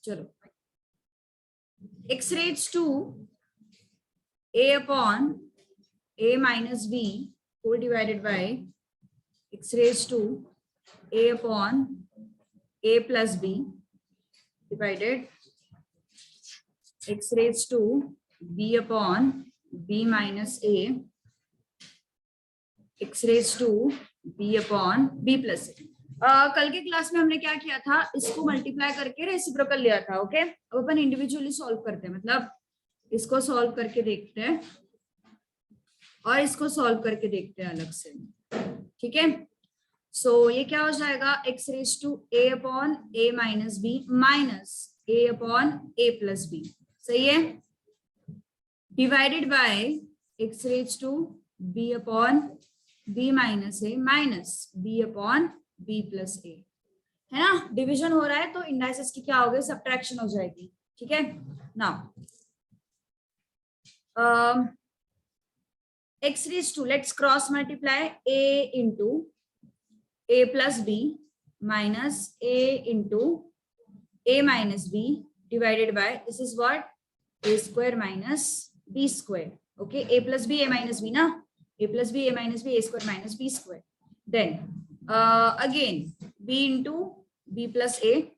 चलो, x raised to a upon a minus b whole divided by x raised to a upon a plus b divided x raised to b upon b minus a x raised to b upon b plus a. कल के class में हमने क्या किया था, इसको multiply करके reciprocal लिया था. ओके, अब अपन इंडिविजुअली सॉल्व करते हैं, मतलब इसको सॉल्व करके देखते हैं और इसको सॉल्व करके देखते हैं अलग से. ठीक है, सो ये क्या हो जाएगा, x raise to a upon a minus B minus a upon a plus B. सही है, divided by x raise to b upon b minus a minus b upon b plus a. है ना, डिवीजन हो रहा है तो indices की क्या हो गई, सब्ट्रैक्शन हो जाएगी. ठीक है, now x raised to, let's cross multiply a into a plus b minus a into a minus b divided by, this is what, a square minus b square. Okay, a plus b a minus b na, a plus b a minus b a square minus b square. Then again b into b plus a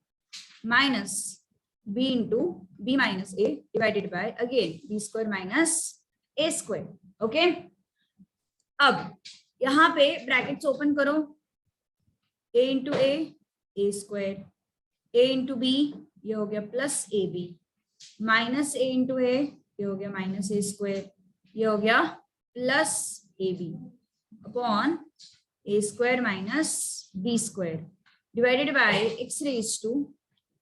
minus b into b minus a divided by again b square minus a square. Okay, अब यहां पे brackets open करो, a into a square, a into b ये हो गया plus A b, minus a into a ये हो गया माइनस ए स्क्वायर, ये हो गया plus A b upon a square minus B square divided by x raise to,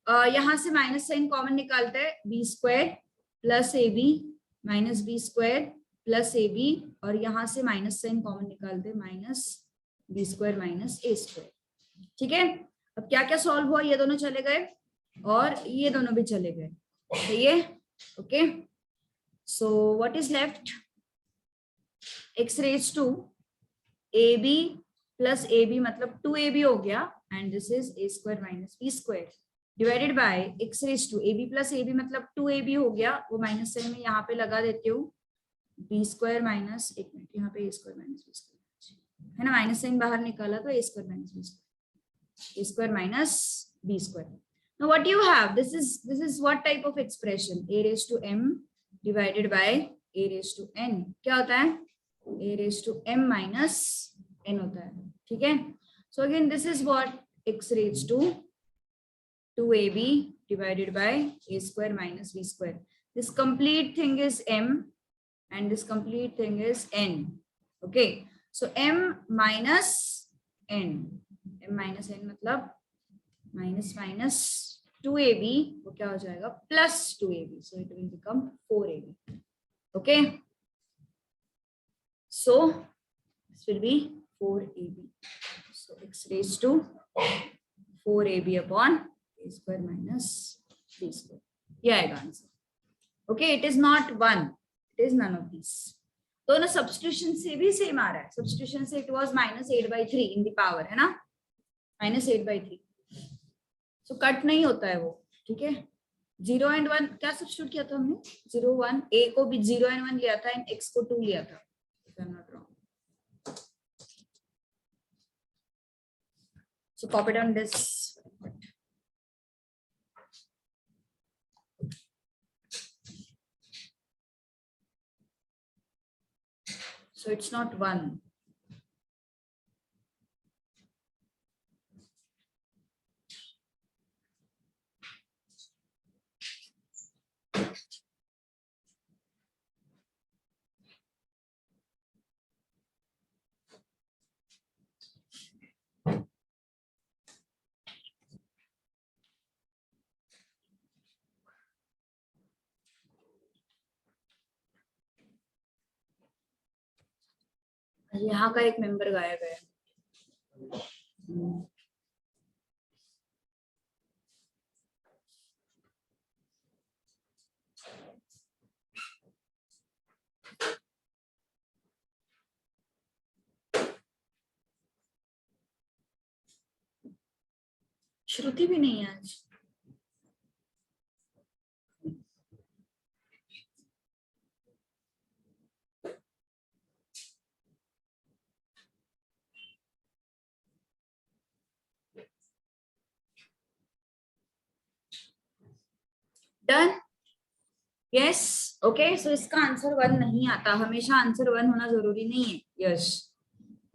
यहां से माइनस साइन कॉमन निकालते हैं, बी स्क्वायर प्लस ए b minus B square plus ए बी, और यहां से माइनस साइन कॉमन निकालते, minus B square minus a square. ठीक है, अब क्या क्या सॉल्व हुआ, ये दोनों चले गए और ये दोनों भी चले गए. सही है, okay. So what is left, x raise to A B plus A B मतलब 2ab हो गया, and this is A square minus B square divided by x raise to A B plus A B मतलब 2ab हो गया, वो minus sign में यहाँ पे लगा देती हूँ, बी स्क्वायर माइनस, एक मिनट यहाँ पे a square minus B square है ना, माइनस साइन बाहर निकाला तो a square minus B square, a square minus B square. Now what you have, this is what type of expression, a raise to m divided by a raise to n. क्या होता है, a raise to m minus n होता है. ठीक है, so again this is what, x raise to 2ab divided by a square minus b square. This complete thing is m and this complete thing is n. Okay, so m minus n, m minus n मतलब minus minus 2ab वो क्या हो जाएगा, plus 2ab, so it will become 4ab. Okay, so this will be 4ab, so x raised to 4ab upon a square minus b square. ये आएगा answer. Okay, it is not 1, it is none of this. दोनों substitution से भी same आ रहा है, substitution से it was -8/3 in the power, है ना, -8/3. सो कट नहीं होता है वो. ठीक है, 0 and 1 क्या सब्स्टिट्यूट किया था हमने, 0 1, a को भी 0 and 1 लिया था एंड x को 2 लिया था, if I'm not wrong. So copy down this. So it's not 1. यहाँ का एक मेंबर गायब है. श्रुति भी नहीं है आज. Done, yes, okay. सो इसका आंसर 1 नहीं आता, हमेशा आंसर 1 होना जरूरी नहीं है। Yes,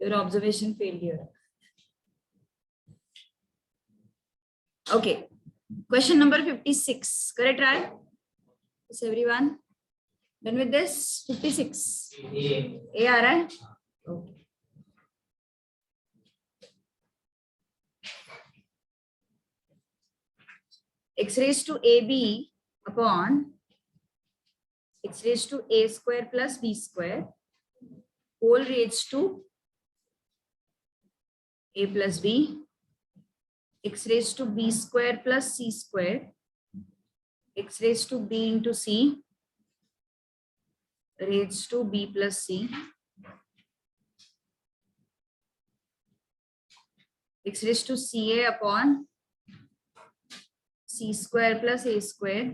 your observation failure. Okay, question number 56, करे try. Is everyone done with this? 56 ए आ रहा है? Okay, x raised to ab upon x raised to a square plus b square whole raised to a plus b, x raised to b square plus c square, x raised to b into c raised to b plus c, x raised to ca upon c square plus a square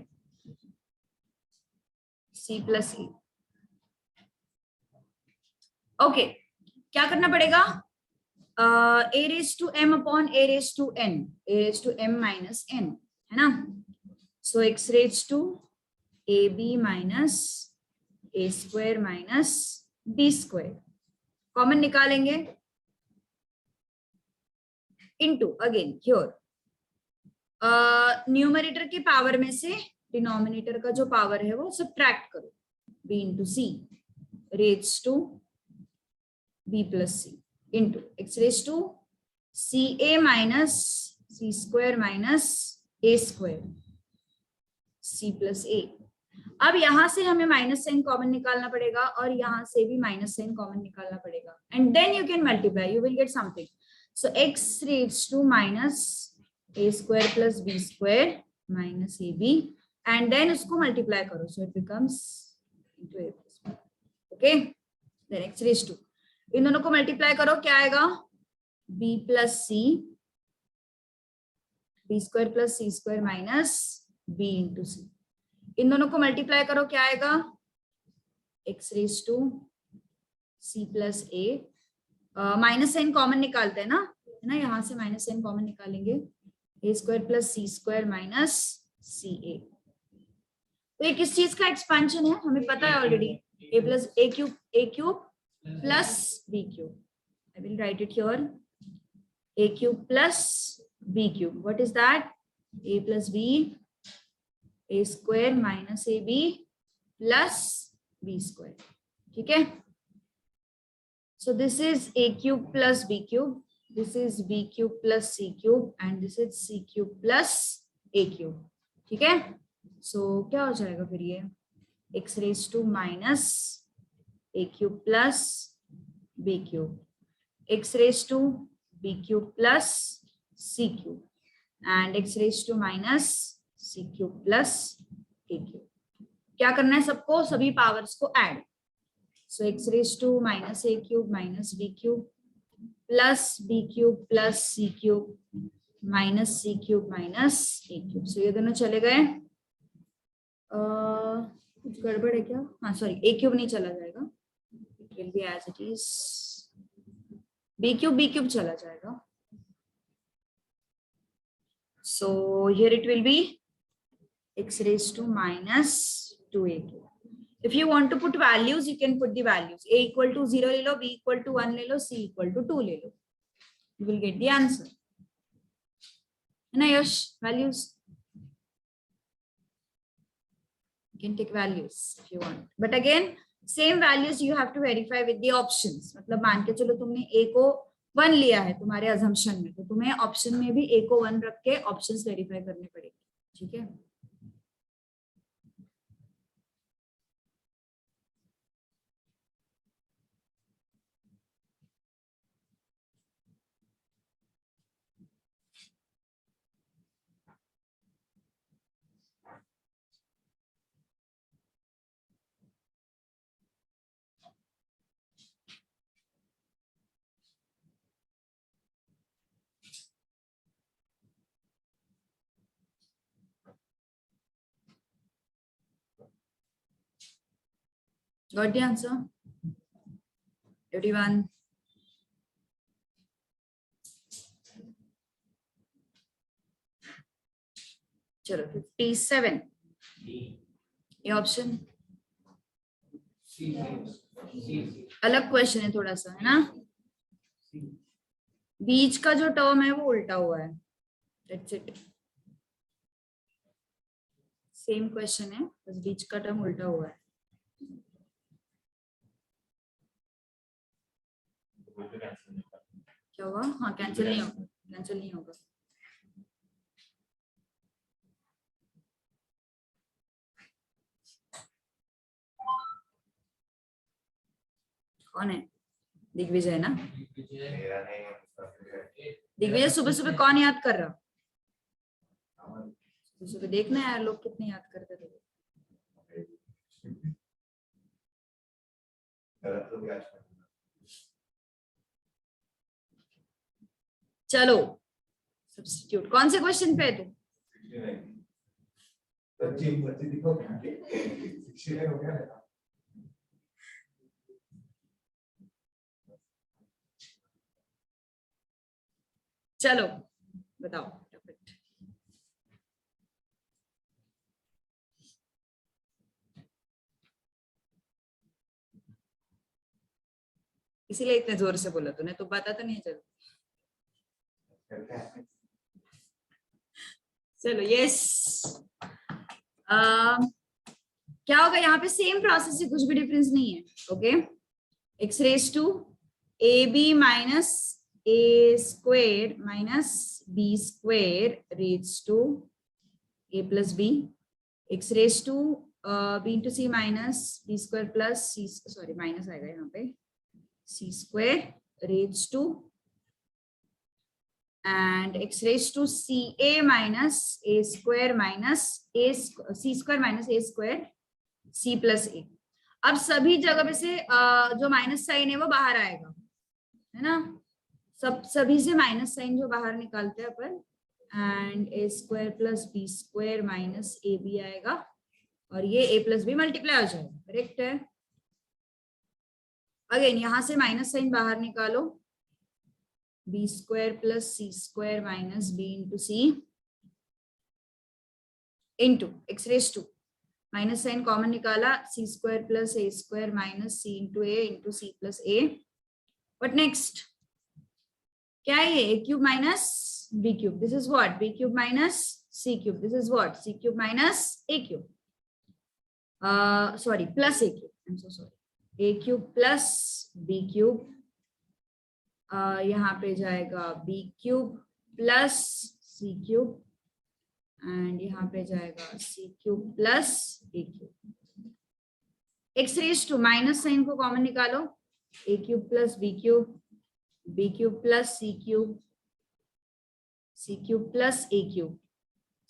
c plus a। Okay, क्या करना पड़ेगा? a raised to m upon a raised to n, a raised to m minus n, है ना? So x raised to ab minus a square minus b square common निकालेंगे into again here numerator की power में से denominator का जो power है वो सब्ट्रैक्ट करो, b into c raise to b plus c into x raise to c a minus c square minus a square c plus a. अब यहां से हमें माइनस साइन कॉमन निकालना पड़ेगा और यहां से भी माइनस साइन कॉमन निकालना पड़ेगा and then you can multiply, you will get something. So x raise to minus a square plus b square minus ab and then उसको multiply करो, so it becomes into a plus b, okay? Then x raised to, इन दोनों को multiply करो, क्या आएगा? b plus c, b square plus c square minus b into c। इन दोनों को multiply करो, क्या आएगा? x raised to c plus a, minus sign common निकालते हैं ना, है ना? यहाँ से माइनस साइन कॉमन निकालेंगे, a square plus c square minus c a. तो ये किस चीज का एक्सपेंशन है हमें पता है already, a plus a cube plus b cube. I will write it here, a cube plus b cube, what is that? a plus b, a square minus ab plus b square, ठीक है? सो this is a cube plus b cube, this is b cube plus c cube and this is c cube plus a cube, ठीक है? so क्या हो जाएगा फिर ये x raised to minus a cube plus b cube, x raised to b cube plus c cube and x raised to minus c cube plus a cube। क्या करना है सबको, सभी पावर्स को add. so x raised to minus a cube minus b cube plus b cube plus c cube minus c cube minus a cube. So ये दोनों चले गए, कुछ गड़बड़ है क्या? हाँ सॉरी, a क्यूब नहीं चला जाएगा, it will be as it is, b cube चला जाएगा। So here it will be x raised to minus 2a cube. If you want to put values, you can put the values. A equal to 0 ले लो, B equal to 1 ले लो, C equal to 2 ले लो. You will get the answer. है ना यश? Values. You can take values if you want. But again, same values you have to verify with the options. मतलब मान के चलो तुमने A को 1 लिया है तुम्हारे assumption में, तो तुम्हें option में भी A को 1 रख के options verify करने पड़ेंगे, ठीक है? Got the answer? Everyone? चलो 57. ये ऑप्शन अलग क्वेश्चन है थोड़ा सा, है ना। बीच का जो टर्म है वो उल्टा हुआ है, दैट्स इट। सेम क्वेश्चन है, बस बीच का टर्म उल्टा हुआ है। क्या हुआ? हाँ, कैंसिल नहीं होगा, कैंसिल नहीं होगा। कौन है? दिग्विजय ना। दिग्विजय सुबह सुबह कौन याद कर रहा? सुबह सुबह देखना यार लोग कितने याद करते थे। चलो सब्स्टिट्यूट, कौन से क्वेश्चन पे है तू? चलो बताओ। इसीलिए इतने जोर से बोला तूने, तो पता तो नहीं चल। चलो यस। क्या होगा यहाँ पे? सेम प्रोसेस से कुछ भी डिफरेंस नहीं है। Okay, x raise to A b minus a square minus b square raise to a plus b, x raise to b into c minus b square plus c, sorry minus आएगा यहाँ पे, c square raise to and x raised to ca minus a square minus a c square minus a square c plus a। अब सभी जगह पे से जो minus sign है वो बाहर आएगा, है ना। सभी से माइनस साइन जो बाहर निकालते हैं अपन, and a square plus b square minus a b आएगा, और ये a प्लस बी मल्टीप्लाई हो जाएगा। करेक्ट है। अगेन यहां से माइनस साइन बाहर निकालो, b square plus c square minus b into c into x raise to, minus sign common निकाला, c square plus a square minus c into c plus a. But next क्या है? ये a cube minus b cube, this is what? b cube minus c cube, this is what? c cube minus a cube, sorry plus a cube, I am so sorry, a cube plus b cube, यहाँ पे जाएगा b cube plus c cube, and यहाँ पे जाएगा c cube plus a cube. X raise to minus sign को common निकालो, a cube plus b cube, b cube plus c cube, c cube plus a cube.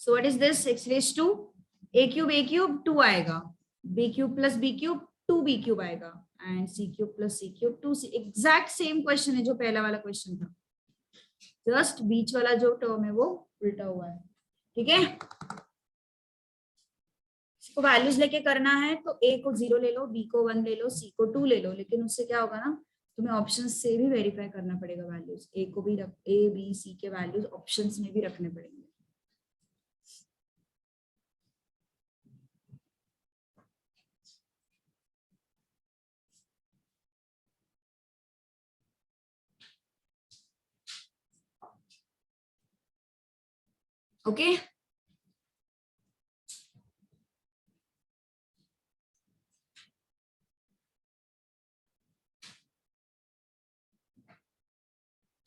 So what is this? X raise to a cube 2 आएगा, b cube plus b cube 2b cube आएगा, and c cube plus c cube 2c। Exact same question है जो पहला वाला question था, just बीच वाला जो term है वो उल्टा हुआ है। ठीक है, इसको वैल्यूज लेके करना है तो a को 0 ले लो, b को 1 ले लो, c को 2 ले लो, लेकिन उससे क्या होगा ना, तुम्हें ऑप्शन से भी वेरीफाई करना पड़ेगा वैल्यूज, a को भी रख, a b c के वैल्यूज ऑप्शंस में भी रखने पड़ेंगे। ओके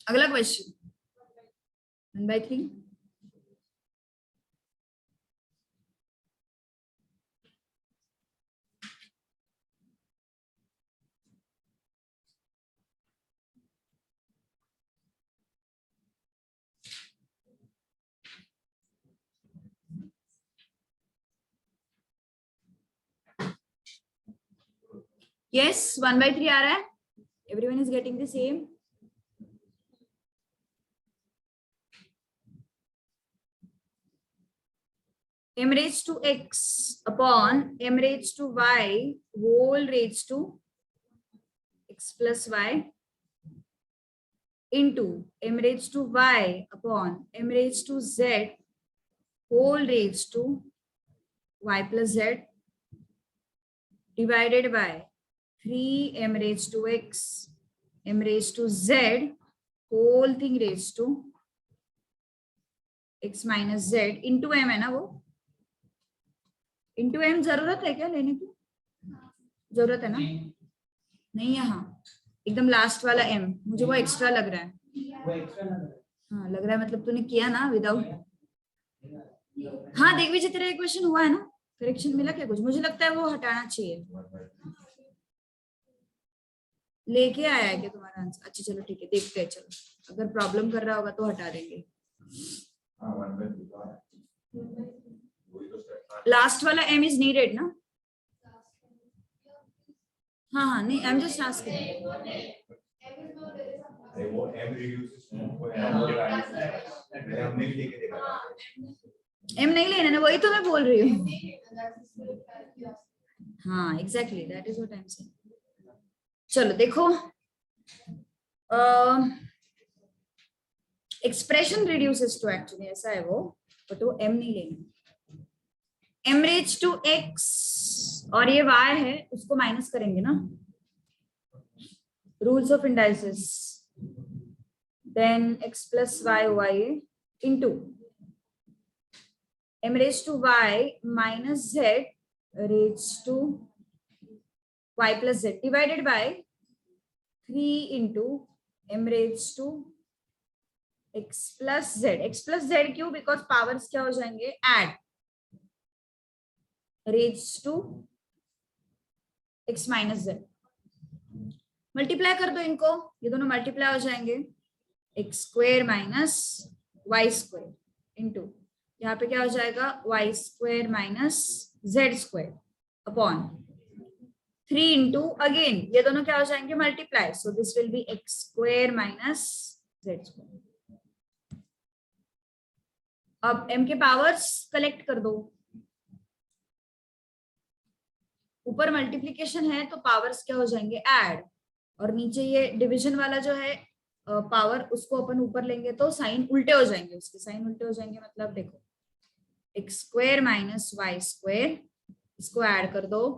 अगला क्वेश्चन 1/3। Yes, 1/3 आ रहा है। Everyone is getting the same. M raised to x upon m raised to y whole raised to x plus y into m raised to y upon m raised to z whole raised to y plus z divided by 3m raised to x m raised to z whole thing raised to x minus z into m है ना वो into m जरूरत है क्या लेने की? जरूरत है ना? नहीं यहाँ एकदम लास्ट वाला m मुझे वो एक्स्ट्रा लग रहा है. हाँ लग रहा है मतलब तूने किया ना विदाउट. हाँ देख विजय तेरा इक्वेशन हुआ है ना? करेक्शन मिला क्या कुछ? मुझे लगता है वो हटाना चाहिए. लेके आया है क्या तुम्हारा आंसर? अच्छा चलो ठीक है देखते हैं. चलो अगर प्रॉब्लम कर रहा होगा तो हटा देंगे. लास्ट वाला m इज नीडेड ना? हाँ हाँ नहीं I'm just asking. वो m reduces m नहीं लेना ना वही तो मैं बोल रही हूँ. हाँ exactly that is what I am saying. चलो देखो एक्सप्रेशन रिड्यूसेस टू एक्चुअली ऐसा है वो बट वो m नहीं लेना. m रेज टू x और ये y है उसको माइनस करेंगे ना. Rules of indices then x plus y हुआ ये into m raise to y minus z raise to y plus z divided by 3 into m raise to x plus z क्यों? Because powers क्या हो जाएंगे add raise to x minus z. Multiply कर दो इनको ये दोनों मल्टीप्लाई हो जाएंगे x square minus y square into यहाँ पे क्या हो जाएगा y square minus z square upon 3 into again ये दोनों क्या हो जाएंगे multiply. So this will be x square minus z square. अब m के पावर्स कलेक्ट कर दो. ऊपर मल्टीप्लिकेशन है तो पावर्स क्या हो जाएंगे ऐड और नीचे ये डिवीजन वाला जो है पावर उसको अपन ऊपर लेंगे तो साइन उल्टे हो जाएंगे. उसके साइन उल्टे हो जाएंगे मतलब देखो x square minus y square इसको ऐड कर दो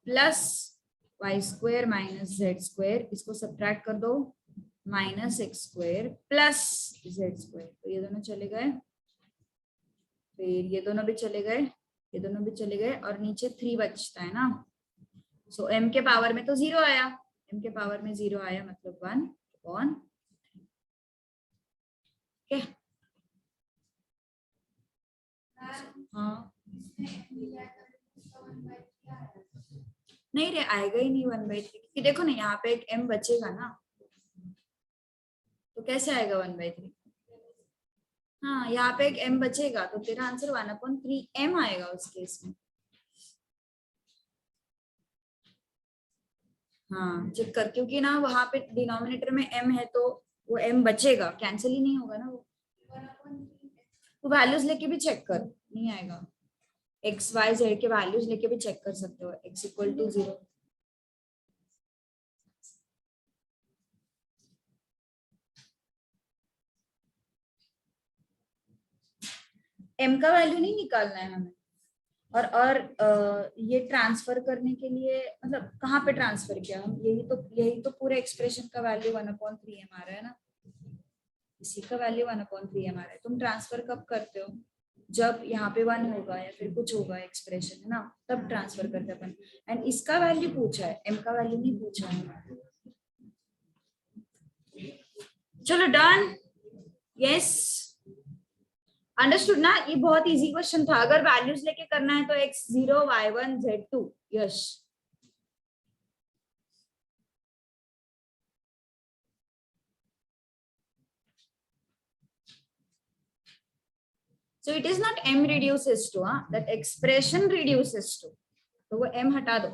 plus y square minus z square इसको सब्ट्रैक्ट कर दो minus x square plus z square. तो ये दोनों चले गए फिर ये दोनों भी चले गए ये दोनों भी चले गए और नीचे 3 बचता है ना. सो m के पावर में तो 0 आया. m के पावर में 0 आया मतलब 1 अपॉन ओके. हाँ नहीं रे आएगा ही नहीं 1/3 क्योंकि देखो ना यहाँ पे एक m बचेगा ना तो कैसे आएगा 1/3. हाँ यहाँ पे एक m बचेगा तो तेरा आंसर 1/3m आएगा उस केस में. हाँ चेक कर क्योंकि ना वहां पे डिनोमिनेटर में m है तो वो m बचेगा कैंसिल ही नहीं होगा ना वो. तो वैल्यूज लेके भी चेक कर नहीं आएगा. x y z के वैल्यूज लेके भी चेक कर सकते हो x इक्वल टू 0. m का वैल्यू नहीं निकालना है हमें. और ये ट्रांसफर करने के लिए मतलब कहाँ पे ट्रांसफर किया हम यही तो पूरे एक्सप्रेशन का वैल्यू 1/3m आ रहा है ना. इसी का वैल्यू 1/3m आ रहा है. तुम ट्रांसफर कब करते हो जब यहाँ पे 1 होगा या फिर कुछ होगा एक्सप्रेशन है ना तब ट्रांसफर करते अपन. एंड इसका वैल्यू पूछा है m का वैल्यू नहीं पूछा है. चलो डन. यस अंडरस्टूड ना. ये बहुत इजी क्वेश्चन था. अगर वैल्यूज लेके करना है तो x0 y1 z2. Yes so it is not m reduces to that expression reduces to तो वो m हटा दो.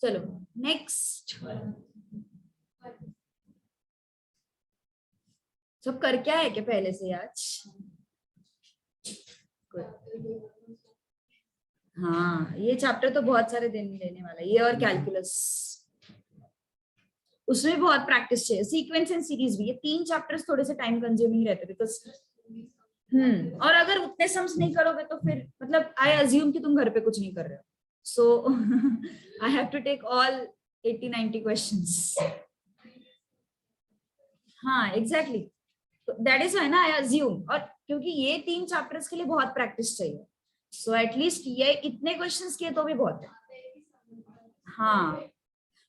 चलो नेक्स्ट. सब कर क्या है क्या पहले से आज. हाँ ये चैप्टर तो बहुत सारे दिन लेने वाला है ये और कैलकुलस उसमें बहुत प्रैक्टिस चाहिए. सीक्वेंस एंड सीरीज भी ये 3 चैप्टर्स थोड़े से टाइम कंज्यूमिंग रहते बिकॉज और अगर उतने सम्स नहीं करोगे तो फिर मतलब आई अज्यूम कि तुम घर पे कुछ नहीं कर रहे हो, so I have to take all 80-90 questions. हाँ एग्जैक्टली, दैट इज वाई ना आई अज्यूम. और क्योंकि ये 3 चैप्टर्स के लिए बहुत प्रैक्टिस चाहिए, सो एटलीस्ट ये इतने क्वेश्चंस किए तो भी बहुत है. हाँ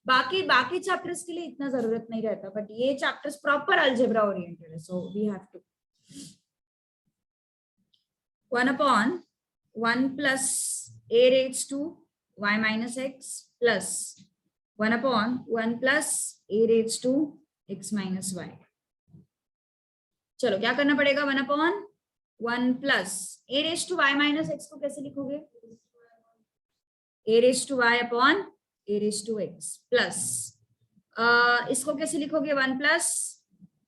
बाकी बाकी चैप्टर्स के लिए इतना जरूरत नहीं रहता, बट ये चैप्टर्स प्रॉपर अलजेब्रा ओरिएंटेड है, so we have to 1/1 plus a raised to y minus x plus 1/1 plus a raised to x minus y. चलो क्या करना पड़ेगा, 1/1 plus a raised to y minus x को कैसे लिखोगे, a raised to y upon a raised to x plus इसको कैसे लिखोगे, 1 plus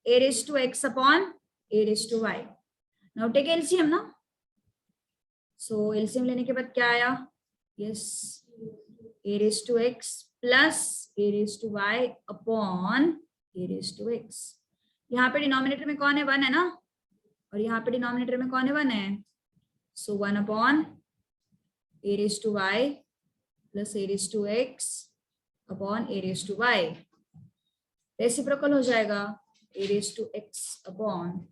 a raised to x upon a raised to y. Now take LCM ना, so LCM लेने के बाद क्या आया, yes a raised to x plus a raised to y upon a raised to x. यहाँ पे डिनोमिनेटर में कौन है, 1 है ना, और यहाँ पे डिनोमिनेटर में कौन है, 1 है, so 1 upon a raised to y plus a raised to x upon a raised to y. Reciprocal हो जाएगा, a raised to x upon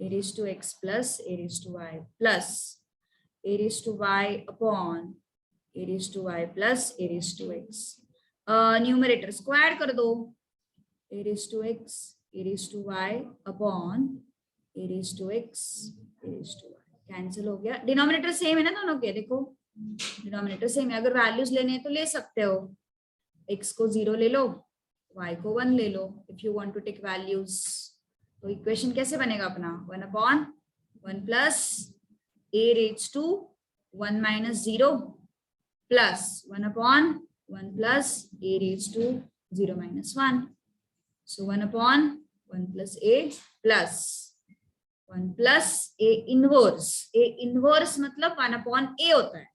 a raised to x plus a raised to y plus a raised to y upon a raised to y plus a raised to x. Numerator square कर दो, a raised to x a raised to y upon a raised to x a raised to y. Cancel हो गया, denominator same है ना दोनों के, देखो denominator same है. अगर वैल्यूज लेने हैं तो ले सकते हो, x को 0 ले लो, y को 1 ले लो, if you want to take values. तो इक्वेशन कैसे बनेगा अपना, 1/1 plus a raised to 1 minus 0 plus 1/1 plus a raised to 0 minus 1. So 1/1 plus a plus 1 plus a inverse. A inverse मतलब 1/a होता है.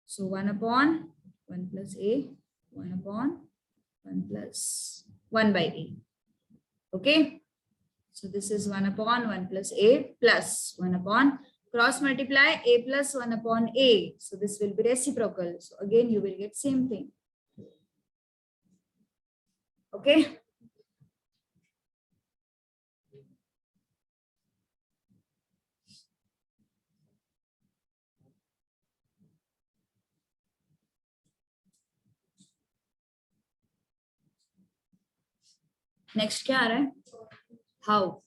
So 1/1 plus a, 1/1 plus 1 by a. Okay. So this is 1/1 plus a plus 1/, cross multiply a plus 1/a. So this will be reciprocal. So again you will get same thing. Okay. Next क्या आ रहा है, how.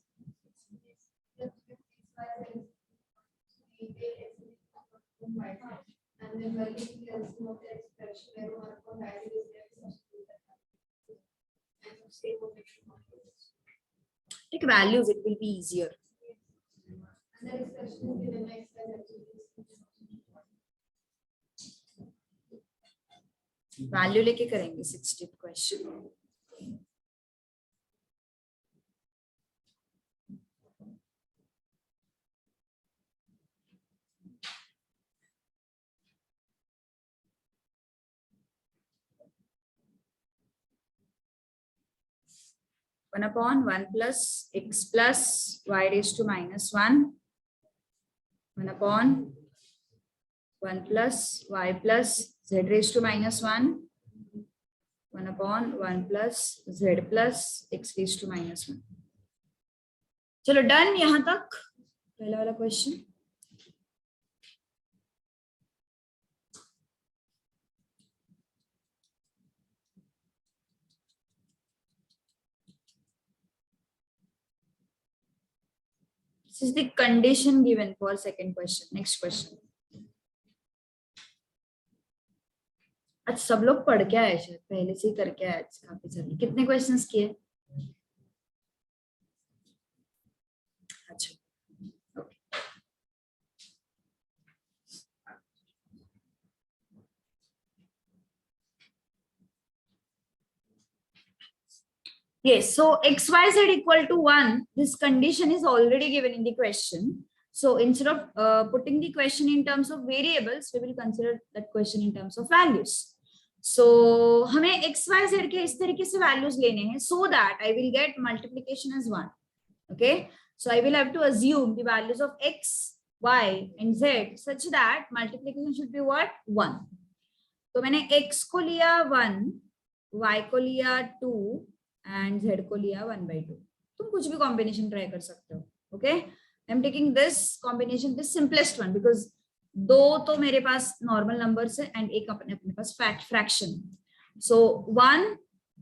Take values, it will be easier. Value लेके करेंगे 60th question. One upon 1 plus x plus y raised to minus 1. 1 upon 1 plus y plus z raised to minus 1. 1 upon 1 plus z plus x raised to minus 1. चलो done यहां तक पहला वाला question. This is the condition given for second question. Next question. आज सब लोग पढ़ के आए, शायद पहले से ही करके आए काफी सारे. कितने क्वेश्चंस किए, अच्छा yes, so xyz equal to 1, this condition is already given in the question. So instead of putting the question in terms of variables, we will consider that question in terms of values. So हमें xyz के इस तरीके से values लेने हैं so that I will get multiplication as 1. Okay, So I will have to assume the values of x, y and z such that multiplication should be what? 1. तो मैंने x को लिया 1, y को लिया 2 and z को लिया 1/2. तुम कुछ भी कॉम्बिनेशन ट्राई कर सकते हो. Okay, I am taking this combination, this simplest one, because 2 तो मेरे पास नॉर्मल नंबर्स है एंड एक अपने पास फ्रैक्शन. सो 1,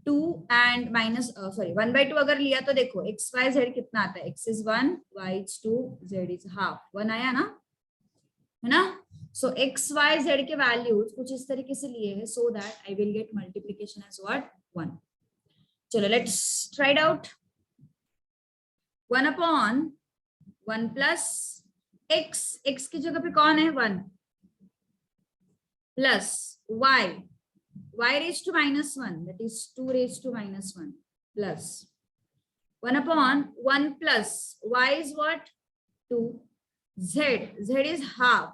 2 एंड माइनस 1/2 अगर लिया तो देखो x y z कितना आता है. x is 1, y is 2, z is half. 1 आया ना, है ना. सो x y z के वैल्यूज कुछ इस तरीके से लिए हैं so that I will get multiplication as what? 1. चलो let's try it out. 1/1 plus x की जगह पे कौन है? 1 plus y raised to -1, that is 2 raised to -1 plus 1/1 plus y is what? 2. Z is half,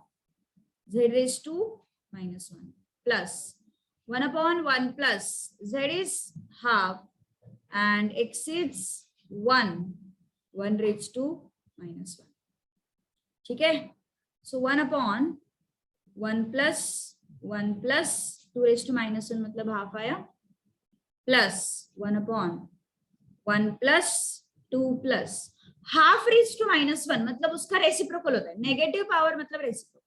z raised to -1 plus 1/1 plus z is half and x is 1 raised to -1. ठीक है. So 1/1 plus 1 plus 2 raised to -1 मतलब half आया, plus 1/1 plus 2 plus half raised to -1 मतलब उसका reciprocal होता है. Negative power मतलब reciprocal.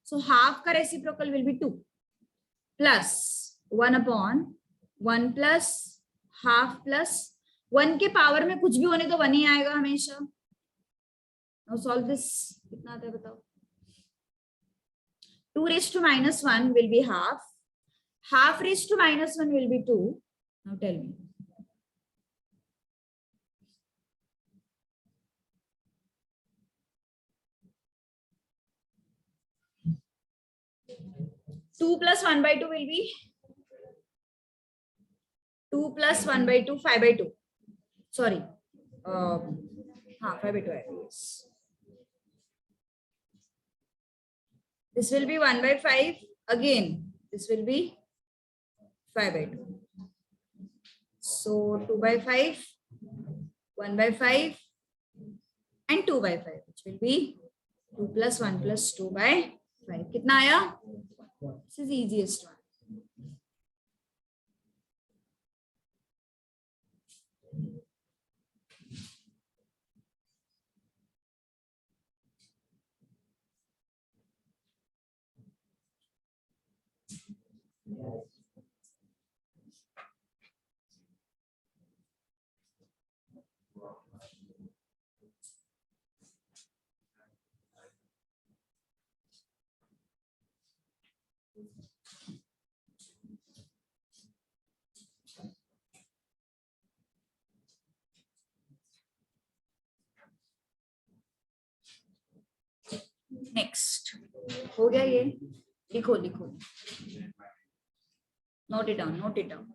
So half का reciprocal will be 2 plus 1/1 plus half plus 1 के पावर में कुछ भी होने तो 1 ही आएगा हमेशा. Now solve this. कितना आता है बताओ? 2 raised to -1 will be half. Half raised to -1 will be 2. Now tell me. Two plus 1/2 will be 2 plus 1/2, 5/2. Sorry. 5/2. Yes. This will be 1/5 again. This will be 5/2. So 2/5, 1/5 and 2/5, which will be 2 plus 1 plus 2/5. कितना आया? This is easiest one. Next हो गया ये. लिखो लिखो, note it down, note it down.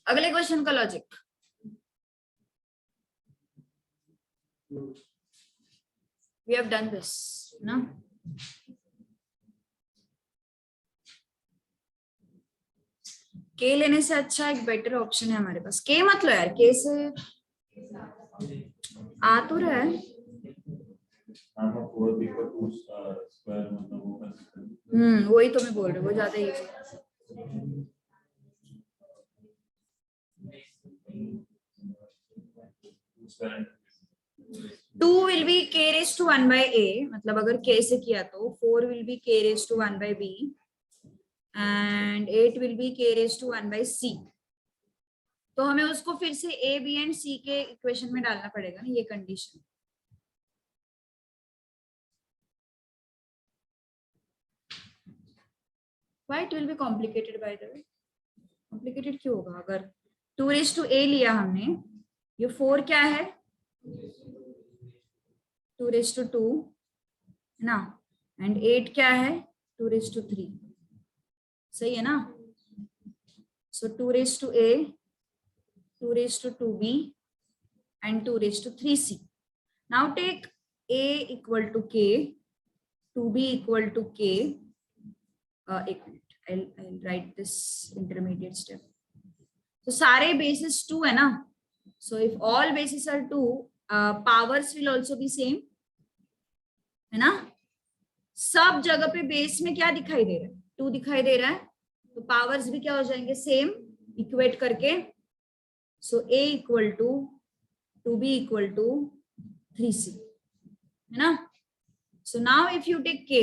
अगले question का logic. We have done this, ना? के लेने से अच्छा एक बेटर ऑप्शन है हमारे पास. के मत लो यार, के से आ तो रहा है. वही तो मैं बोल रही हूँ, वो ज्यादा ही. 2 will be k raised to 1 by a, मतलब अगर k से किया तो 4 will be k raised to 1 by b and 8 will be k raised to 1 by c. तो हमें उसको फिर से a, b and c के इक्वेशन में डालना पड़ेगा ना, ये condition. Why it will be complicated by the way? Complicated क्यों होगा? अगर 2 raised to a लिया हमने ये 4 क्या है, 2^2 है ना, एंड 8 क्या है, 2^3, सही है ना। सो 2^a, 2^2b and 2^3c. Now take a equal to k, 2b equal to k. एक minute, I'll write this intermediate step. So सारे bases 2 है ना, so if all bases are 2, powers will also be same, है ना। सब जगह पे base में क्या दिखाई दे रहा है, 2 दिखाई दे रहा है, तो पावर्स भी क्या हो जाएंगे, सेम, इक्वेट करके। So a equal to 2b equal to 3c, है ना। So now if you take k,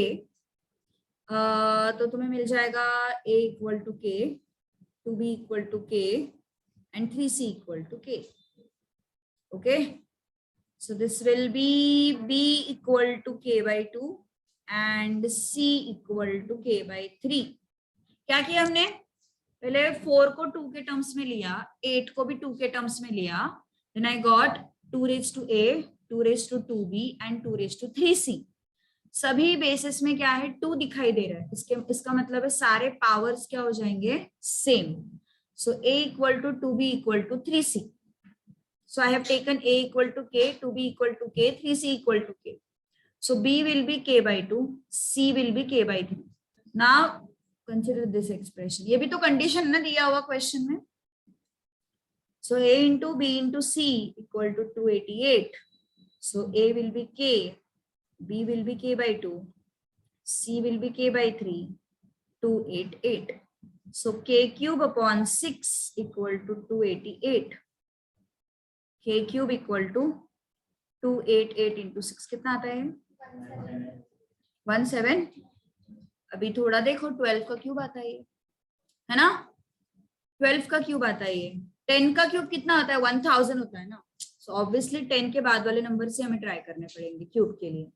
तो तुम्हें मिल जाएगा a equal to k, 2b equal to k and 3c equal to k. Okay, so this will be b equal to k by 2 and c equal to k by 3. क्या किया हमने, पहले 4 को 2 के टर्म्स में लिया, 8 को भी 2 के टर्म्स में लिया, then I got 2^a, 2^2b and 2^3c. सभी बेसिस में क्या है, 2 दिखाई दे रहा है, इसका मतलब है सारे पावर्स क्या हो जाएंगे, same. So a equal to 2b equal to 3c. So I have taken a equal to k, 2b equal to k, 3c equal to k. So b will be k by 2, c will be k by 3. Now consider this expression, ये भी तो condition ना दिया हुआ question में. So a into b into c equal to 288. So a will be k, b will be k by 2, c will be k by 3, 288. So k cube upon 6 equal to 288. k cube equal to 288 into 6 कितना आता है, 17. अभी थोड़ा देखो, 12 का cube आता है ना, 12 का क्यूब आता है, 10 का क्यूब कितना आता है, 1000 होता है ना. सो ऑब्वियसली 10 के बाद वाले नंबर से हमें ट्राई करने पड़ेंगे क्यूब के लिए.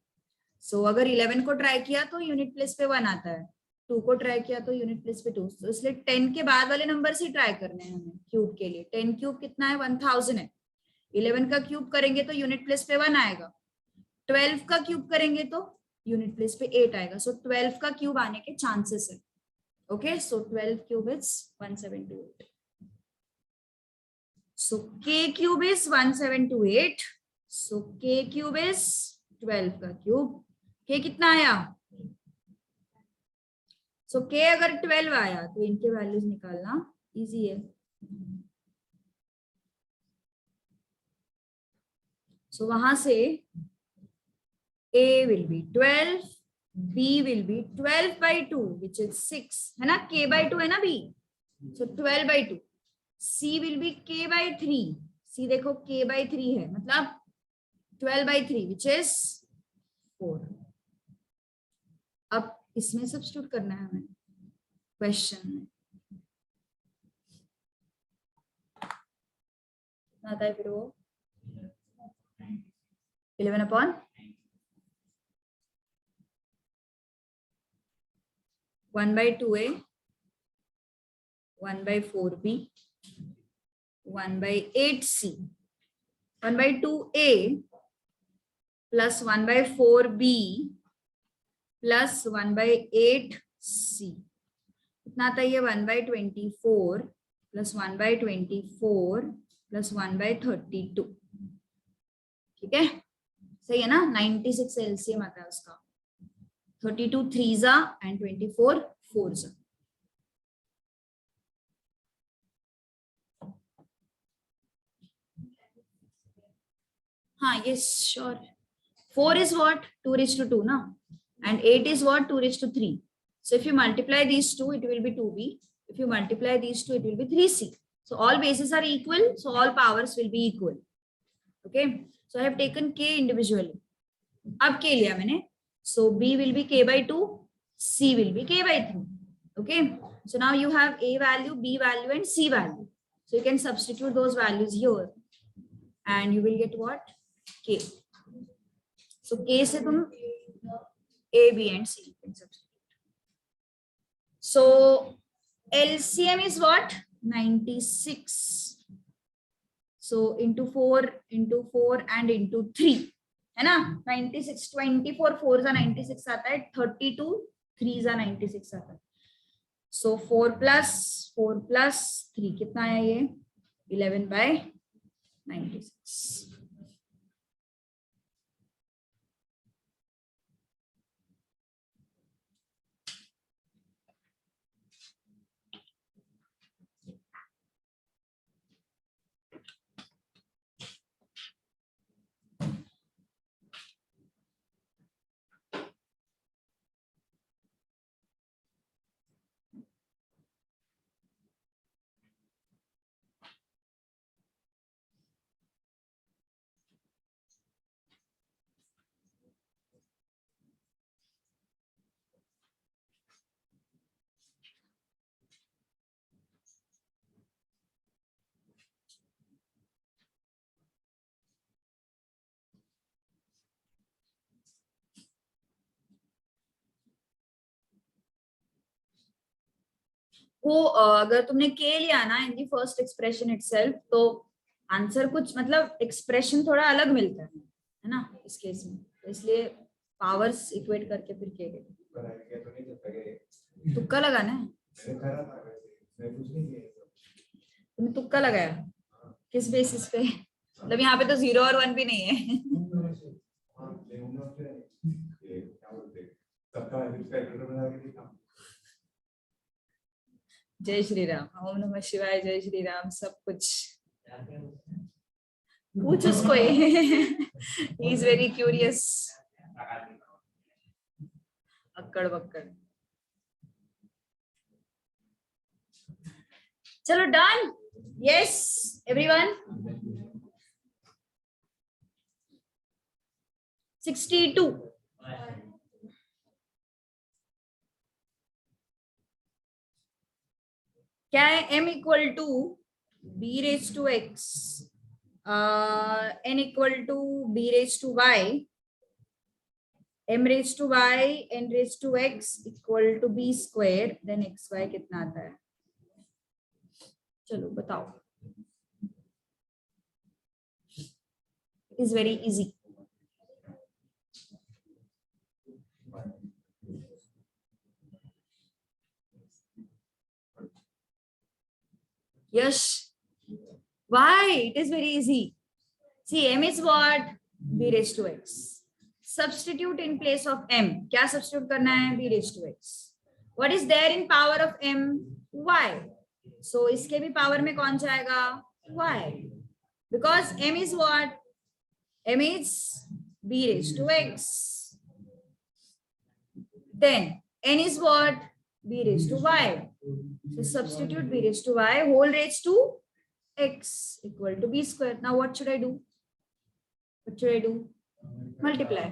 सो अगर 11 को ट्राई किया तो यूनिट प्लेस पे 1 आता है, 2 को ट्राई किया तो यूनिट प्लेस पे 2. तो इसलिए 10 के बाद वाले नंबर से ट्राई करने हैं हमें क्यूब के लिए. 10 क्यूब कितना है, 1000 है. 11 का क्यूब करेंगे तो यूनिट प्लेस पे 1 आएगा. 12 का क्यूब करेंगे तो यूनिट प्लेस पे 8 आएगा. सो 12 का क्यूब आने के चांसेस है. Okay, so 12 cube is 1728. So k cube is 1728. So k cube is 12 का क्यूब. k कितना आया, सो k अगर 12 आया तो इनके वैल्यूज निकालना इजी है. सो वहां से a will be 12, b will be 12 by 2 which is 6, है ना, k by 2 है ना b, so 12 by 2. c will be k by 3, c देखो k by 3 है, मतलब 12 by 3 which is 4. अब इसमें सब्स्टिट्यूट करना है हमें क्वेश्चन में. आता है फिर वो 11 upon 1 by 2a, 1 by 4b, 1 by 8c, 1 by 2a plus 1 by 4b plus 1 by 8c. कितना आता है ये, 1 by 24 plus 1 by 24 plus 1 by 32. ठीक है, सही है ना. 96 एलसीएम आता है उसका. 32 3s and 24 4s. हाँ, yes, sure. 4 is what, 2^2 ना, and 8 is what, 2^3. So if you multiply these two, it will be 2b. If you multiply these two, it will be 3c. So all bases are equal, so all powers will be equal. Okay, so I have taken k individually. अब k लिया मैंने, so b will be k by 2, c will be k by 3. Okay, so now you have a value, b value and c value. So you can substitute those values here and you will get what, k. So k से तुम a, b and c can substitute. So LCM is what, 96. So into four and into 3 है ना 96 24 4 जा 96 आता है 32 3 जा 96 आता है सो 4 प्लस 3 कितना है ये 11/96 वो अगर तुमने के लिया ना इन दी फर्स्ट एक्सप्रेशन इटसेल्फ तो आंसर कुछ मतलब एक्सप्रेशन थोड़ा अलग मिलता है ना इस केस में तो इसलिए पावर्स इक्वेट करके फिर के ले तुक्का लगाना है तुमने तुक्का लगाया किस बेसिस पे मतलब यहाँ पे तो 0 और 1 भी नहीं है जय श्री राम ओम नमः शिवाय जय श्री राम सब कुछ पूछ उसको ही इज वेरी क्यूरियस अक्कड़ बक्कड़ चलो डन यस एवरीवन 62 क्या है m equal to b raise to x n equal to b raise to y m raise to y n raise to x equal to b square then xy कितना आता है चलो बताओ is very easy Yes. Why? It is very easy. See, m is what? B raised to x. Substitute in place of m. क्या substitute करना है? B raised to x. What is there in power of m? Y. So इसके भी power में कौन जाएगा? Y. Because m is what? M is B raised to x. Then n is what? B raised to y. So substitute b raised to y whole raised to x equal to b square. Now what should I do? What should I do? Multiply.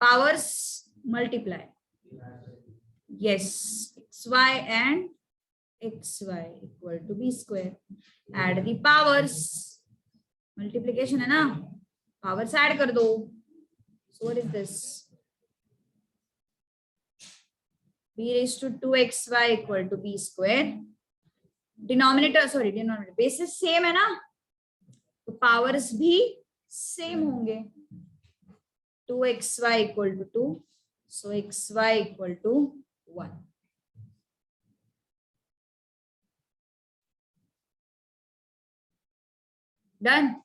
Powers multiply. Yes, xy and xy equal to b square. Add the powers. Multiplication है ना? Powers add कर दो. So what is this? b raised to 2xy equal to b square. Denominator basis same है ना तो powers भी same होंगे 2xy equal to 2 so xy equal to 1 done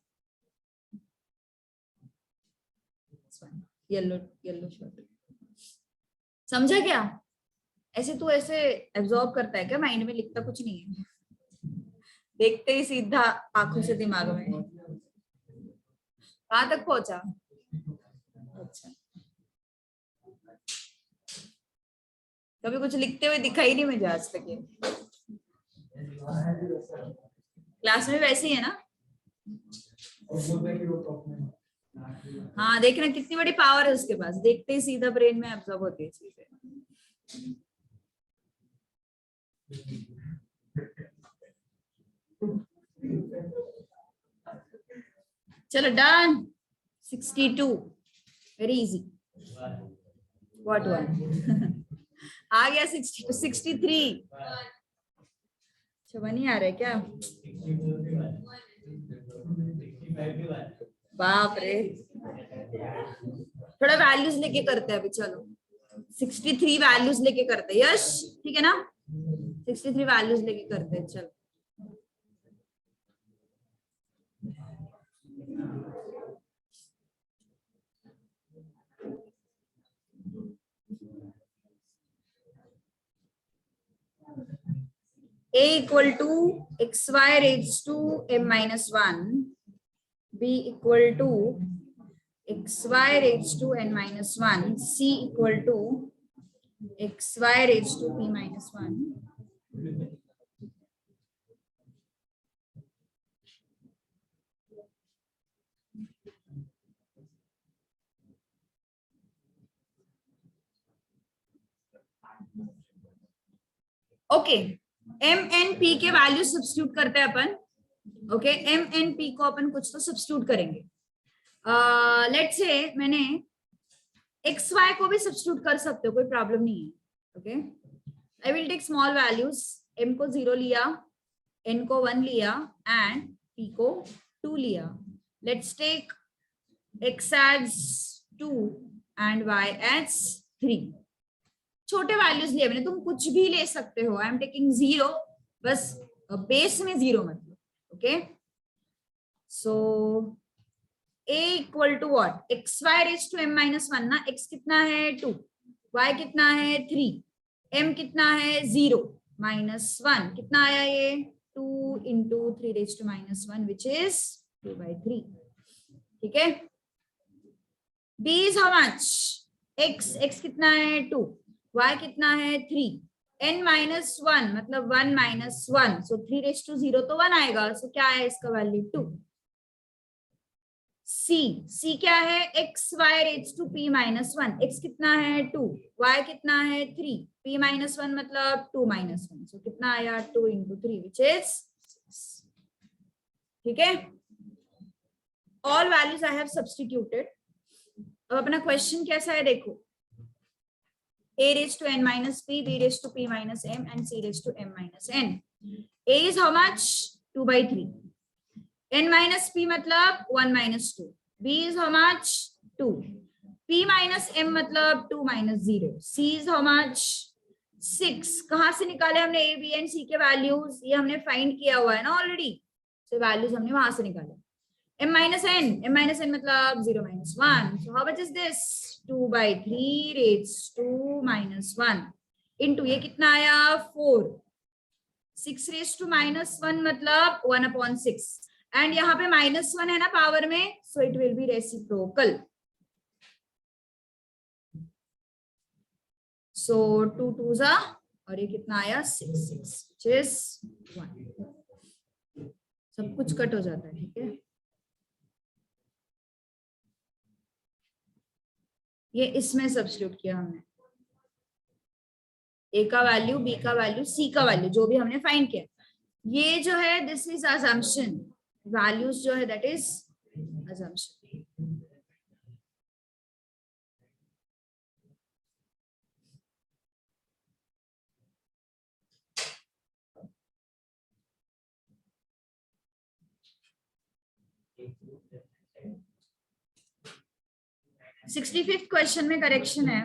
yellow shirt समझा क्या ऐसे तू ऐसे एब्जॉर्ब करता है क्या माइंड में लिखता कुछ नहीं है देखते ही सीधा आंखों से दिमाग में कहां तक पहुंचा अच्छा कभी कुछ लिखते हुए दिखाई नहीं मुझे आज तक ये क्लास में वैसे ही है ना हाँ देखना कितनी बड़ी पावर है उसके पास देखते ही सीधा ब्रेन में एब्जॉर्ब होती है चीजें चलो done 62 very easy what one आ गया 62 63 अच्छा नहीं आ रहा है क्या बाप रे, थोड़ा वैल्यूज लेके करते हैं अभी। चलो 63 वैल्यूज लेके करते हैं। यश ठीक है ना, 63 वैल्यूज लेके करते हैं। चलो a equal to xy raised to m minus 1, b equal to xy raised to n minus 1, c equal to xy raised to p minus 1. Okay, M N P के वैल्यू सब्स्टिट्यूट करते हैं अपन। Okay, M N P को अपन कुछ तो substitute करेंगे। Let's say मैंने एक्स वाई को भी सब्स्टिट्यूट कर सकते हो, कोई प्रॉब्लम नहीं है। Okay, I will take small values. M को 0 लिया, एन को 1 लिया एंड पी को 2 लिया। Let's take x as 2 and y as 3। छोटे वैल्यूज लिए मैंने, तुम कुछ भी ले सकते हो। आई एम टेकिंग 0, बस बेस में 0 मतलब। Okay, so a equal to what, x y raise to m minus 1 ना। x कितना है 2, y कितना है 3, m कितना है 0 माइनस 1, कितना आया ये 2 into 3 raise to minus 1 which is 2/3। ठीक है, b is how much, x कितना है 2, y कितना है 3, n माइनस 1 मतलब 1 माइनस 1, सो 3 रेज टू 0 तो 1 आएगा। सो क्या है इसका वैल्यू 2। c क्या है, x y raise to p minus 1, x कितना है 2, y कितना है 3, p माइनस 1 मतलब 2 माइनस 1, सो कितना आया 2 इंटू 3 विच इज 6। ठीक है, all values I have substituted. अब अपना क्वेश्चन कैसा है देखो, a raised to n minus p, b raised to p minus m and c raised to m minus n. a is how much 2/3, n minus p मतलब 1 minus 2, b is how much 2, p minus m मतलब 2 minus 0, c is how much 6। कहां से निकाले हमने a b and c के values, ये हमने find किया हुआ है ना ऑलरेडी, so वैल्यूज हमने वहां से निकाले। m minus n मतलब 0 minus 1, so how much is this 2/3 raised to minus 1 into ये कितना आया 4, 6 raised to minus 1 मतलब 1/6 एंड यहाँ पे -1 है ना पावर में, so it will B reciprocal. So 2 2s और ये कितना आया 6 6 which is 1। सब कुछ कट हो जाता है। ठीक है, ये इसमें सब्स्टिट्यूट किया हमने, ए का वैल्यू, बी का वैल्यू, सी का वैल्यू, जो भी हमने फाइंड किया। ये जो है दिस इज अजम्पशन, वैल्यूज जो है that is assumption. Sixty fifth question में करेक्शन है,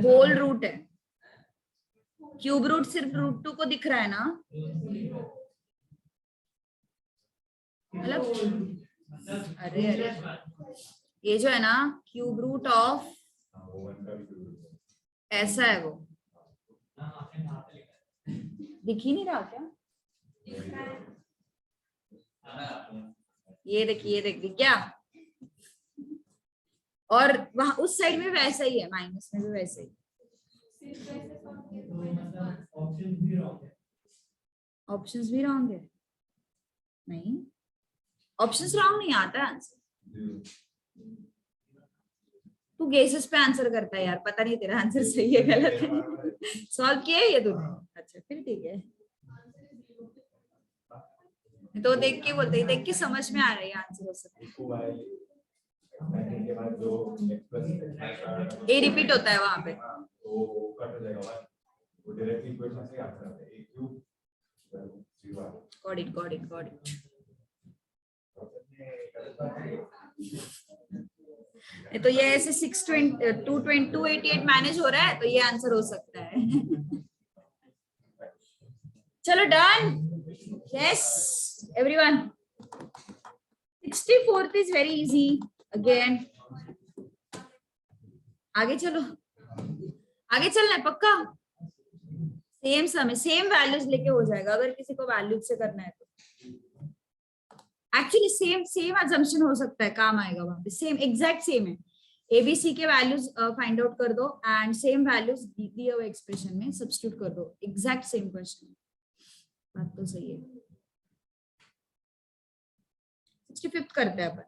होल रूट है, क्यूब रूट सिर्फ रूट 2 को दिख रहा है ना, मतलब अरे अरे ये जो है ना क्यूब रूट ऑफ ऐसा है, वो दिख ही नहीं रहा क्या, ये देखिए क्या, और वहां उस साइड में वैसा ही है, माइनस में भी वैसा ही। ऑप्शंस भी रॉन्ग है, नहीं ऑप्शंस रॉन्ग नहीं आता आंसर, तू गेसेस पे आंसर करता है यार, पता नहीं तेरा आंसर सही है गलत है। सॉल्व किया है ये तूने, अच्छा फिर ठीक है, तो देख के बोलते, देख के समझ में आ रहा है आंसर हो सकता है। ए रिपीट होता है वहां पे, Got it, got it, got it. तो ये ऐसे 288 मैनेज हो रहा है, तो ये आंसर हो सकता है. चलो done. Yes everyone. 64th is very easy. Again आगे चलो, आगे चलना है पक्का. सेम समय सेम वैल्यूज लेके हो जाएगा. अगर किसी को वैल्यूज से करना है तो एक्चुअली सेम अजम्पशन हो सकता है, काम आएगा वहां पे. सेम एग्जैक्ट सेम है. एबीसी के वैल्यूज फाइंड आउट कर दो एंड सेम वैल्यूज दिए हुए एक्सप्रेशन में सब्स्टिट्यूट कर दो. Exact same question. बात तो सही है. 65th करते हैं अपन.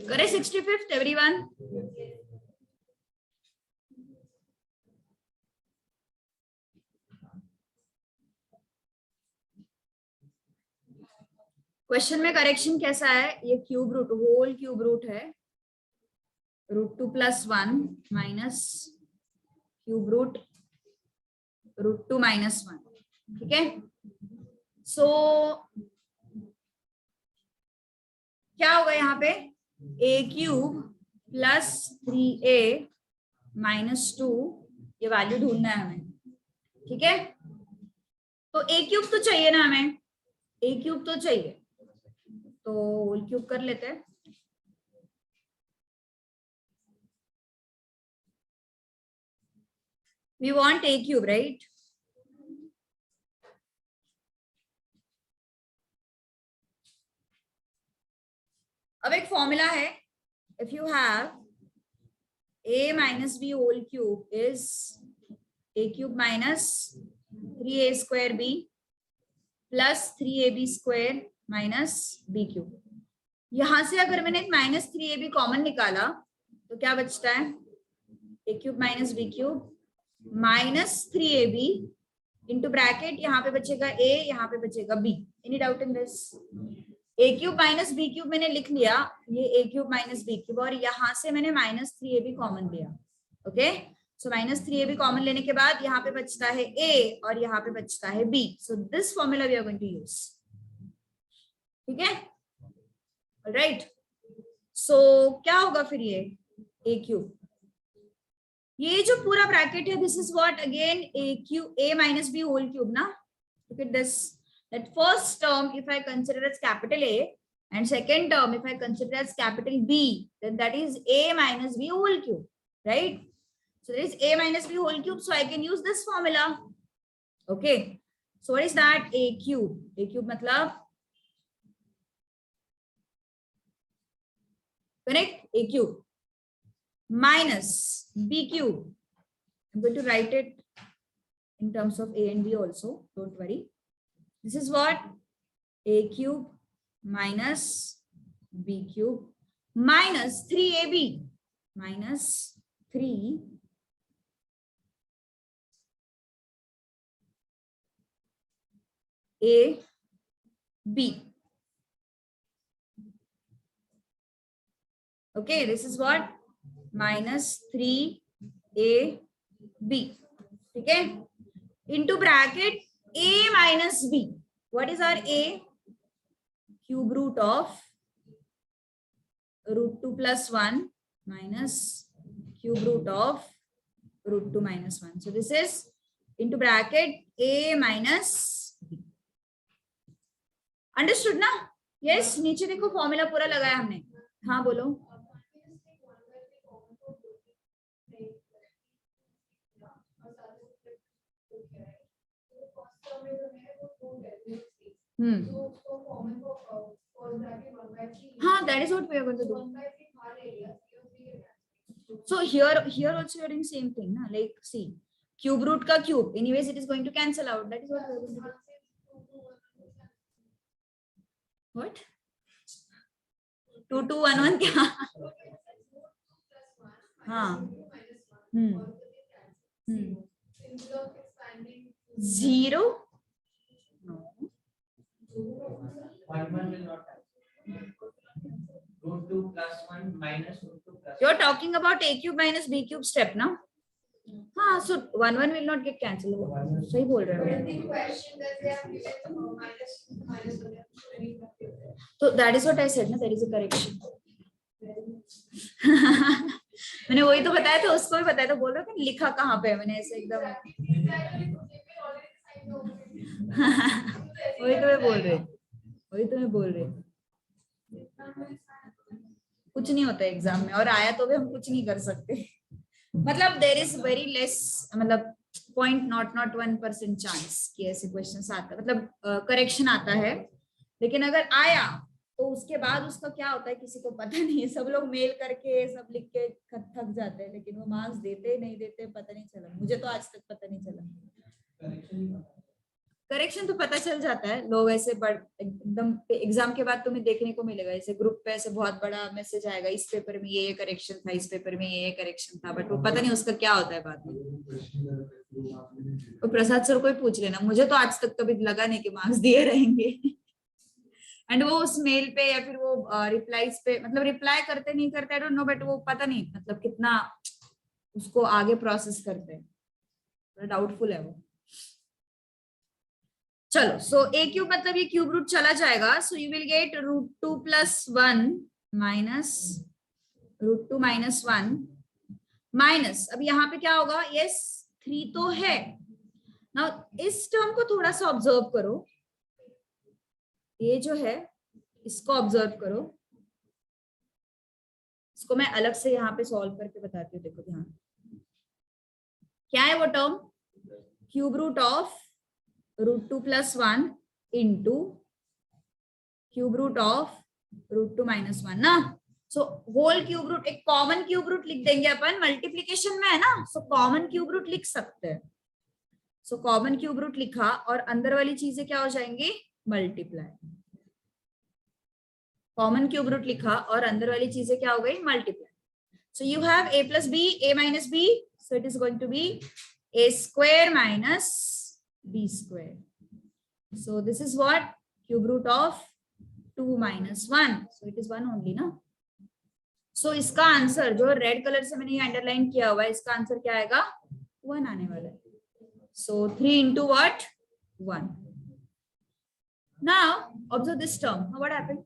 करे 65th एवरीवन. क्वेश्चन में करेक्शन कैसा है? ये cube root, whole cube root है. √2 + 1 माइनस क्यूब रूट √2 - 1. ठीक है. सो क्या होगा यहाँ पे? a³ + 3a - 2. ये वैल्यू ढूंढना है हमें. ठीक है. तो a³ तो चाहिए ना हमें. a³ तो चाहिए, तो होल क्यूब कर लेते हैं. We want a³ right? अब एक फॉर्मूला है. If you have a - b whole cube is a³ - 3a² b + 3ab² - b³. यहां से अगर मैंने -3ab कॉमन निकाला तो क्या बचता है? a³ - b³ -3ab into bracket. यहाँ पे बचेगा a, यहाँ पे बचेगा b. Any doubt in this? a³ - b³ मैंने लिख लिया. ये a³ - b³, और यहाँ से मैंने -3ab कॉमन लिया. ओके. सो -3ab कॉमन लेने के बाद यहाँ पे बचता है a और यहाँ पे बचता है b. So this formula we are going to use. ठीक है. राइट. सो क्या होगा फिर? ये a³, ये जो पूरा ब्रैकेट है, this is what again a - b whole cube ना. Look at this. That first term if I consider as capital A and second term if I consider as capital B, then that is a - b whole cube, right? So there is a - b whole cube, so I can use this formula. Okay. So what is that? a³. a³ matlab correct, a³ minus b³. I'm going to write it in terms of a and b also, don't worry. This is what? a³ minus b³ minus 3ab minus 3 ab. Okay, this is what? minus 3ab. ठीक है. Into bracket a minus b. What is our a? Cube root of √2 + 1 minus cube root of √2 - 1. So this is into bracket a minus b. Understood ना? Yes. नीचे देखो formula पूरा लगाया हमने. हाँ बोलो. हाँ, that is what we are going to do. So here also you are doing same thing ना. Like see, cube root का cube, anyways it is going to cancel out. That is what we are going to do. What? 2 2 1 1 क्या? हाँ. 0. No. √2 + 1 - √2 + you are talking about a cube minus b cube step ना? हाँ, so 1 1 will not get cancelled. सही बोल रहे हो. तो that is what I said ना, there is a correction. मैंने वही तो बताया था, उसको भी बताया था. बोल रहा था लिखा कहाँ पे है मैंने ऐसे एकदम. वही तो मैं बोल रही. कुछ नहीं होता एग्जाम में, और आया तो भी हम कुछ नहीं कर सकते. मतलब देर इज वेरी लेस, मतलब 0.01% चांस कि ऐसे क्वेश्चन आता है, मतलब करेक्शन आता है. लेकिन अगर आया तो उसके बाद उसका क्या होता है किसी को पता नहीं है. सब लोग मेल करके सब लिख के थक जाते हैं, लेकिन वो मार्क्स देते नहीं देते पता नहीं चला. मुझे तो आज तक पता नहीं चला. करेक्शन तो पता चल जाता है. लोग ऐसे एकदम एग्जाम के बाद तुम्हें देखने को मिलेगा ऐसे ग्रुप पे ऐसे बहुत बड़ा मैसेज आएगा, इस पेपर में ये करेक्शन था, इस पेपर में ये करेक्शन था, बट वो पता नहीं उसका क्या होता है बाद में. तो प्रसाद सर को ही पूछ लेना. मुझे तो आज तक कभी लगा नहीं कि मार्क्स दिए रहेंगे. एंड वो उस मेल पे या फिर वो रिप्लाईज पे, मतलब रिप्लाई करते नहीं करते आई डोंट नो, बट वो पता नहीं मतलब कितना उसको आगे प्रोसेस करते हैं. डाउटफुल है वो. चलो, सो ए क्यूब मतलब ये क्यूब रूट चला जाएगा. So you will gate √2 + 1 minus √2 - 1 minus. अब यहाँ पे क्या होगा? यस 3 तो है ना. इस टर्म को थोड़ा सा ऑब्जर्व करो. ये जो है इसको ऑब्जर्व करो. इसको मैं अलग से यहाँ पे सॉल्व करके बताती हूँ. देखो ध्यान, क्या है वो term? Cube root of √2 + 1 into cube root of √2 - 1 ना. सो होल क्यूब रूट, एक कॉमन क्यूब रूट लिख देंगे अपन. मल्टीप्लीकेशन में है ना, सो कॉमन क्यूब रूट लिख सकते हैं. सो कॉमन क्यूब रूट लिखा और अंदर वाली चीजें क्या हो जाएंगी? मल्टीप्लाई. कॉमन क्यूब रूट लिखा और अंदर वाली चीजें क्या हो गई? Multiply. So you have a + b, a - b, so it is going to be a square minus b square. So this is what? Cube root of 2 - 1. So it is 1 only ना. So इसका answer जो red colour से मैंने ये underline किया हुआ है, इसका आंसर क्या आएगा? 1 आने वाला है. So 3 into what? 1. Now observe this term. Now what happened?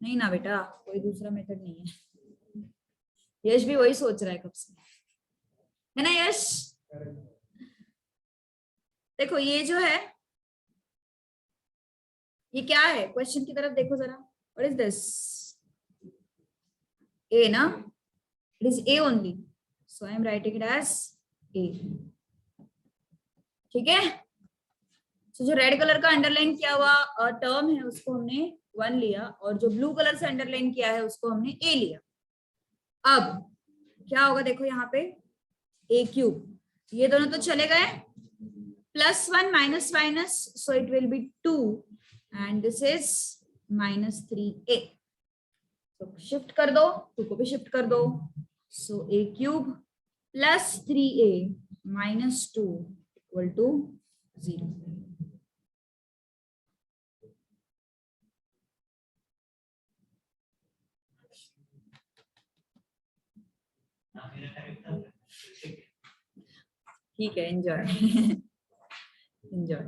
नहीं ना बेटा, कोई दूसरा मेथड नहीं है. यश भी वही सोच रहा है कब से, है ना यश? देखो ये जो है ये क्या है? क्वेश्चन की तरफ देखो जरा. What is this? ए ना. It is a only, so I am writing it as a. ठीक है. सो जो रेड कलर का अंडरलाइन किया हुआ टर्म है उसको हमने 1 लिया, और जो ब्लू कलर से अंडरलाइन किया है उसको हमने ए लिया. अब क्या होगा? देखो यहाँ पे ए क्यूब, ये दोनों तो चले गए. +1 minus minus, so it will be 2, and this is -3a. तो शिफ्ट कर दो, 2 को भी शिफ्ट कर दो. सो a क्यूब + 3a - 2 = 0. ठीक है, एंजॉय. एंजॉय.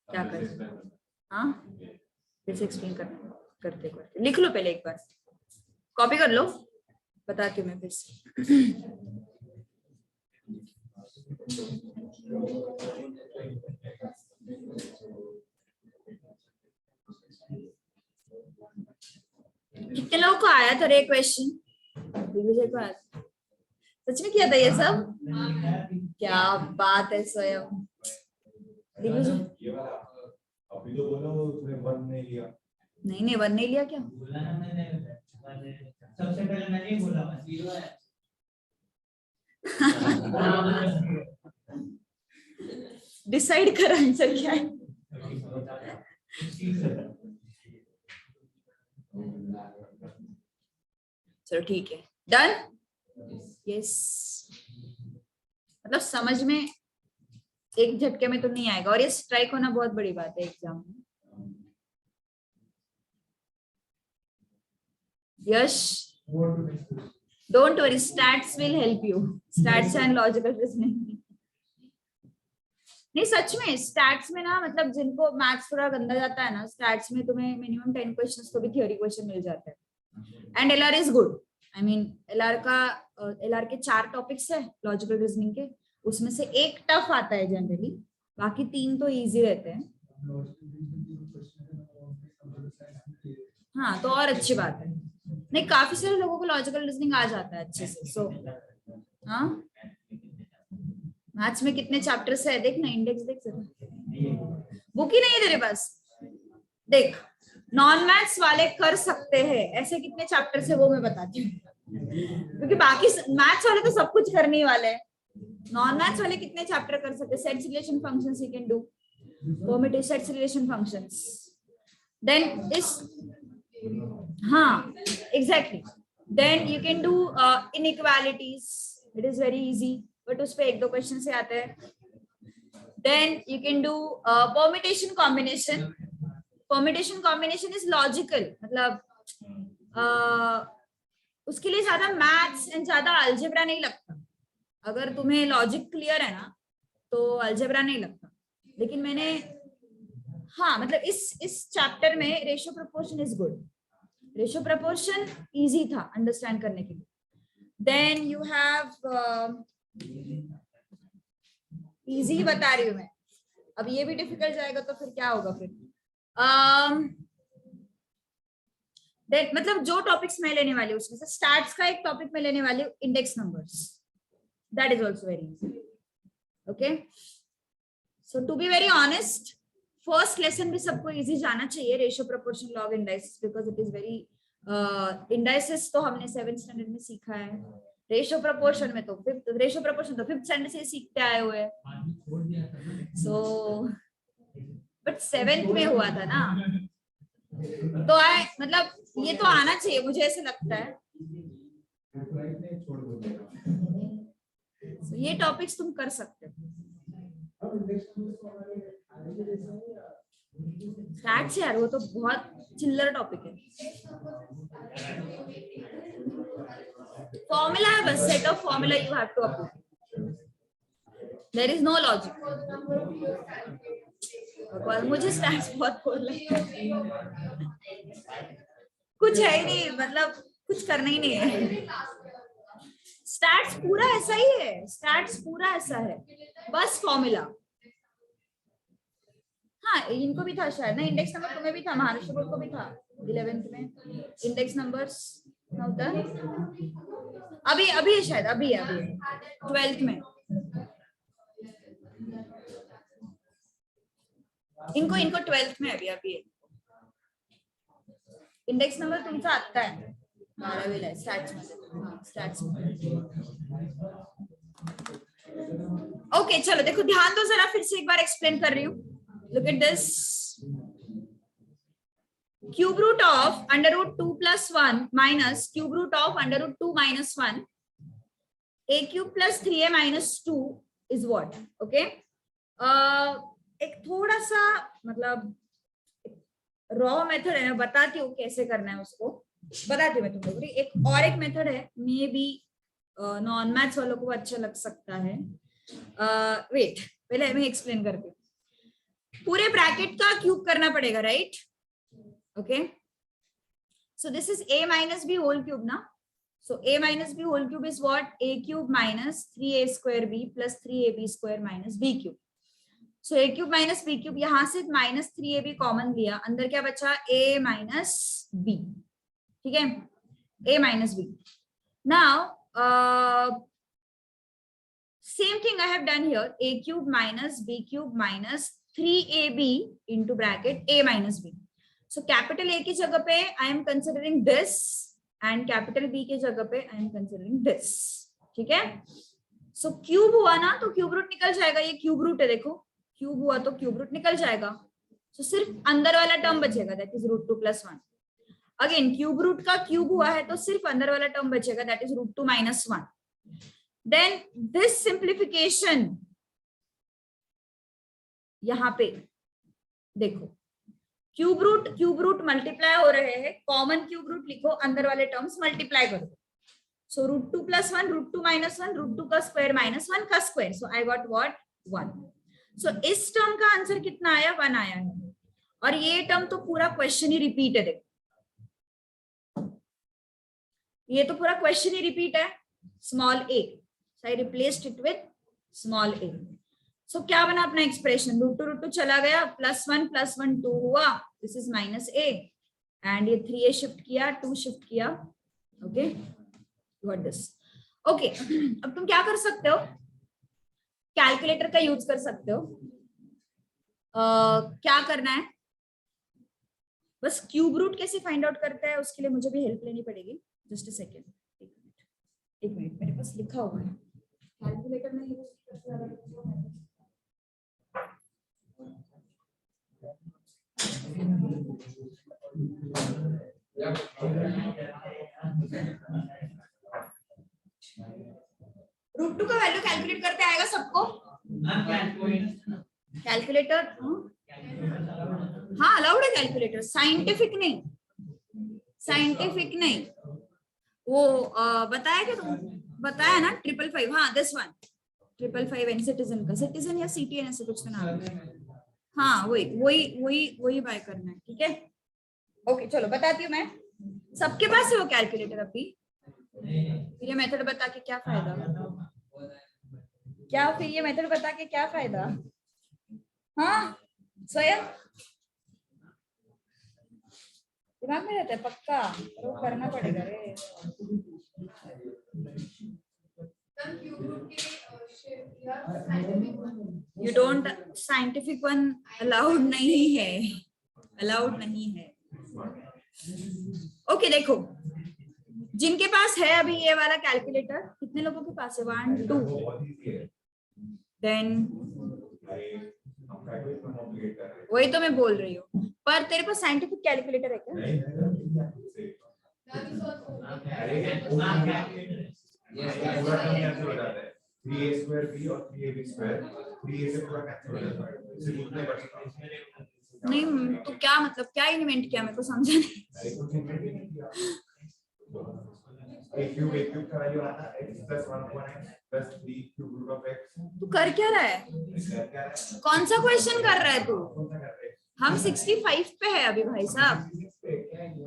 क्या कर? हाँ, फिर से एक्सप्लेन करते करते लिख लो. पहले एक बार कॉपी कर लो, बताती हूँ मैं फिर से. कितने लोगों को आया था रे क्वेश्चन? दिग्विजय को आया था? सच में किया था ये सब? क्या बात है स्वयं. दिग्विजय अभी तो बोला वो उसने 1 नहीं लिया. नहीं 1 नहीं लिया क्या? सबसे पहले मैंने ही बोला 0 है. डिसाइड कर आंसर क्या है. चलो ठीक है, डन. यस, मतलब समझ में एक झटके में तो नहीं आएगा, और ये स्ट्राइक होना बहुत बड़ी बात है एग्जाम में। Yash, don't worry, stats will help you, stats and logical reasoning. नहीं सच में स्टैट्स में ना, मतलब जिनको मैथ्स थोड़ा गंदा जाता है ना, स्टैट्स में तुम्हें मिनिमम 10 क्वेश्चंस तो भी थ्योरी क्वेश्चन मिल जाते हैं। And LR is good, I mean LR के 4 टॉपिक्स है लॉजिकल रीजनिंग के, उसमें से एक टफ आता है जनरली, बाकी 3 तो इजी रहते हैं। हाँ तो और अच्छी बात है। नहीं, काफी सारे लोगों को लॉजिकल रीजनिंग आ जाता है अच्छे से। सो हाँ, मैथ्स में कितने चैप्टर्स है देख ना, इंडेक्स देख जरा, बुक ही नहीं है तेरे पास। देख, नॉन मैथ्स वाले कर सकते हैं ऐसे कितने चैप्टर्स है वो मैं बताती हूँ, क्योंकि बाकी मैथ्स वाले तो सब कुछ करने ही वाले हैं। नॉन मैथ्स वाले कितने चैप्टर कर सकते हैं? Sets, relation, functions you can do, primitive sets, relation, functions, then इस, हाँ exactly, then you can do inequalities, it is very easy, but उस पे 1-2 क्वेश्चन से आते हैं। Then you can do permutation combination, permutation combination is logical, मतलब उसके लिए ज्यादा मैथ्स एंड ज्यादा अलजेब्रा नहीं लगता। अगर तुम्हें लॉजिक क्लियर है ना तो अलजेब्रा नहीं लगता। लेकिन मैंने, हाँ मतलब इस चैप्टर में ratio proportion is good, ratio proportion easy था अंडरस्टैंड करने के लिए। देन यू हैव, इजी बता रही हूँ मैं, अब ये भी डिफिकल्ट जाएगा तो फिर क्या होगा फिर। देन मतलब जो टॉपिक्स मैं लेने वाली हूँ उसमें से स्टैट्स का एक टॉपिक मैं लेने वाली हूँ, index numbers, that is also very easy. Okay, so to be very honest, first lesson भी सबको इजी जाना चाहिए, ratio proportion log indices, because it is very, indices तो हमने 7th स्टैंडर्ड में सीखा है, रेशियो प्रोपोर्शन में तो रेशियो प्रोपोर्शन तो 5th स्टैंडर्ड से सीखते आए हुए हैं। सो बट 7th में हुआ था ना, तो मतलब ये तो आना चाहिए मुझे ऐसे लगता है। So, ये टॉपिक्स तुम कर सकते हो। स्टैट्स यार वो तो बहुत चिल्लर टॉपिक है। फॉर्मूला है बस, set of formula you have to apply, there is no logic. मुझे स्टैट्स बहुत बोर लगता है, कुछ है ही नहीं, मतलब कुछ करना ही नहीं है। स्टैट्स पूरा ऐसा ही है, स्टैट्स पूरा ऐसा है, बस फॉर्मूला। हाँ इनको भी था शायद ना, इंडेक्स नंबर तुम्हें भी था, महाराष्ट्र बोर्ड को भी था 11th में इंडेक्स नंबर्स होता, अभी है शायद, अभी 12th में इनको 12th में अभी इंडेक्स नंबर तुमचा आता है 12वीला स्टॅट्स मध्ये, हाँ स्टॅट्स मध्ये। ओके चलो देखो, ध्यान दो जरा, फिर से एक बार एक्सप्लेन कर रही हूँ। Look at this, cube root of under root 2 + 1 minus cube root of under root 2 - 1 a cube plus 3a - 2 is what. Okay, एक थोड़ा सा मतलब रॉ मेथड है, मैं बताती हूँ कैसे करना है उसको, बताती हूँ मैं तुम लोगों को। एक और एक मेथड है, मे बी नॉन मैथ्स वालों को अच्छा लग सकता है। वेट, पहले मैं एक्सप्लेन करती हूँ। पूरे ब्रैकेट का क्यूब करना पड़ेगा, right? Okay, so this is a - b whole cube ना, so a - b whole cube is what, a cube minus 3a² b plus 3ab² minus b cube. So a cube minus b cube, यहां से minus 3ab common लिया, अंदर क्या बचा, a minus b, ठीक है, a minus b। Now same thing I have done here, a cube minus b cube minus 3ab into bracket a minus b। So capital A की जगह पे I am considering this and capital B की जगह पे I am considering this, ठीक है। सो cube हुआ ना तो क्यूब रूट निकल जाएगा, ये क्यूब रूट है, देखो क्यूब हुआ तो क्यूब रूट निकल जाएगा। सो सिर्फ अंदर वाला टर्म बचेगा, that is root 2 + 1। Again cube root का क्यूब हुआ है तो सिर्फ अंदर वाला टर्म बचेगा, that is root 2 - 1। Then this simplification यहाँ पे देखो क्यूब रूट मल्टीप्लाई हो रहे हैं, कॉमन क्यूब रूट लिखो, अंदर वाले टर्म्स मल्टीप्लाई कर दो. सो √2 + 1, √2 - 1, √2 का स्क्वायर -1 का square. So I got what 1. सो इस टर्म का आंसर कितना आया? 1 आया है. और ये टर्म तो पूरा क्वेश्चन ही रिपीट है. देखो ये तो पूरा क्वेश्चन ही रिपीट है. Small a, so I replaced it with small a. So क्या बना अपना एक्सप्रेशन? √2 चला गया, +1 + 1 2 हुआ, दिस इज -a, एंड ये 3a शिफ्ट किया, 2 शिफ्ट किया. Okay, what this. ओके, अब तुम क्या कर सकते हो? कैलकुलेटर का यूज कर सकते हो. क्या करना है? बस क्यूब रूट कैसे फाइंड आउट करते हैं उसके लिए मुझे भी हेल्प लेनी पड़ेगी. जस्ट अ सेकेंड, एक मिनट, मेरे पास लिखा हुआ है कैलकुलेटर में. √2 का वैल्यू कैलकुलेट करते आएगा सबको? कैलकुलेटर हाँ अलाउड है कैलकुलेटर. साइंटिफिक नहीं, साइंटिफिक नहीं. वो बताया क्या तुम? बताया ना 555. हाँ दिस वन 555 एंड सिटीजन का, सिटीजन या CTN ऐसे कुछ तो नाम है. हाँ वही बाय करना है. ठीक है, ओके चलो बताती हूँ मैं. सबके पास है वो कैलकुलेटर अभी? फिर ये मेथड बता के क्या फायदा? क्या फिर ये मेथड बता के क्या फायदा? हाँ स्वयं दिमाग में रहता है पक्का, तो करना पड़ेगा रे. You don't, scientific one allowed नहीं है, अलाउड नहीं है. ओके देखो, जिनके पास है अभी ये वाला कैलकुलेटर, कितने लोगों के पास है? 1 2. देन वही तो मैं बोल रही हूँ, पर तेरे पास साइंटिफिक कैलकुलेटर है क्या? नहीं तो क्या मतलब, क्या इन्वेंट किया? मेरे को समझा नहीं. तू कर क्या रहा है? कौन सा क्वेश्चन कर रहा है तू? हम 65 पे है अभी भाई साहब.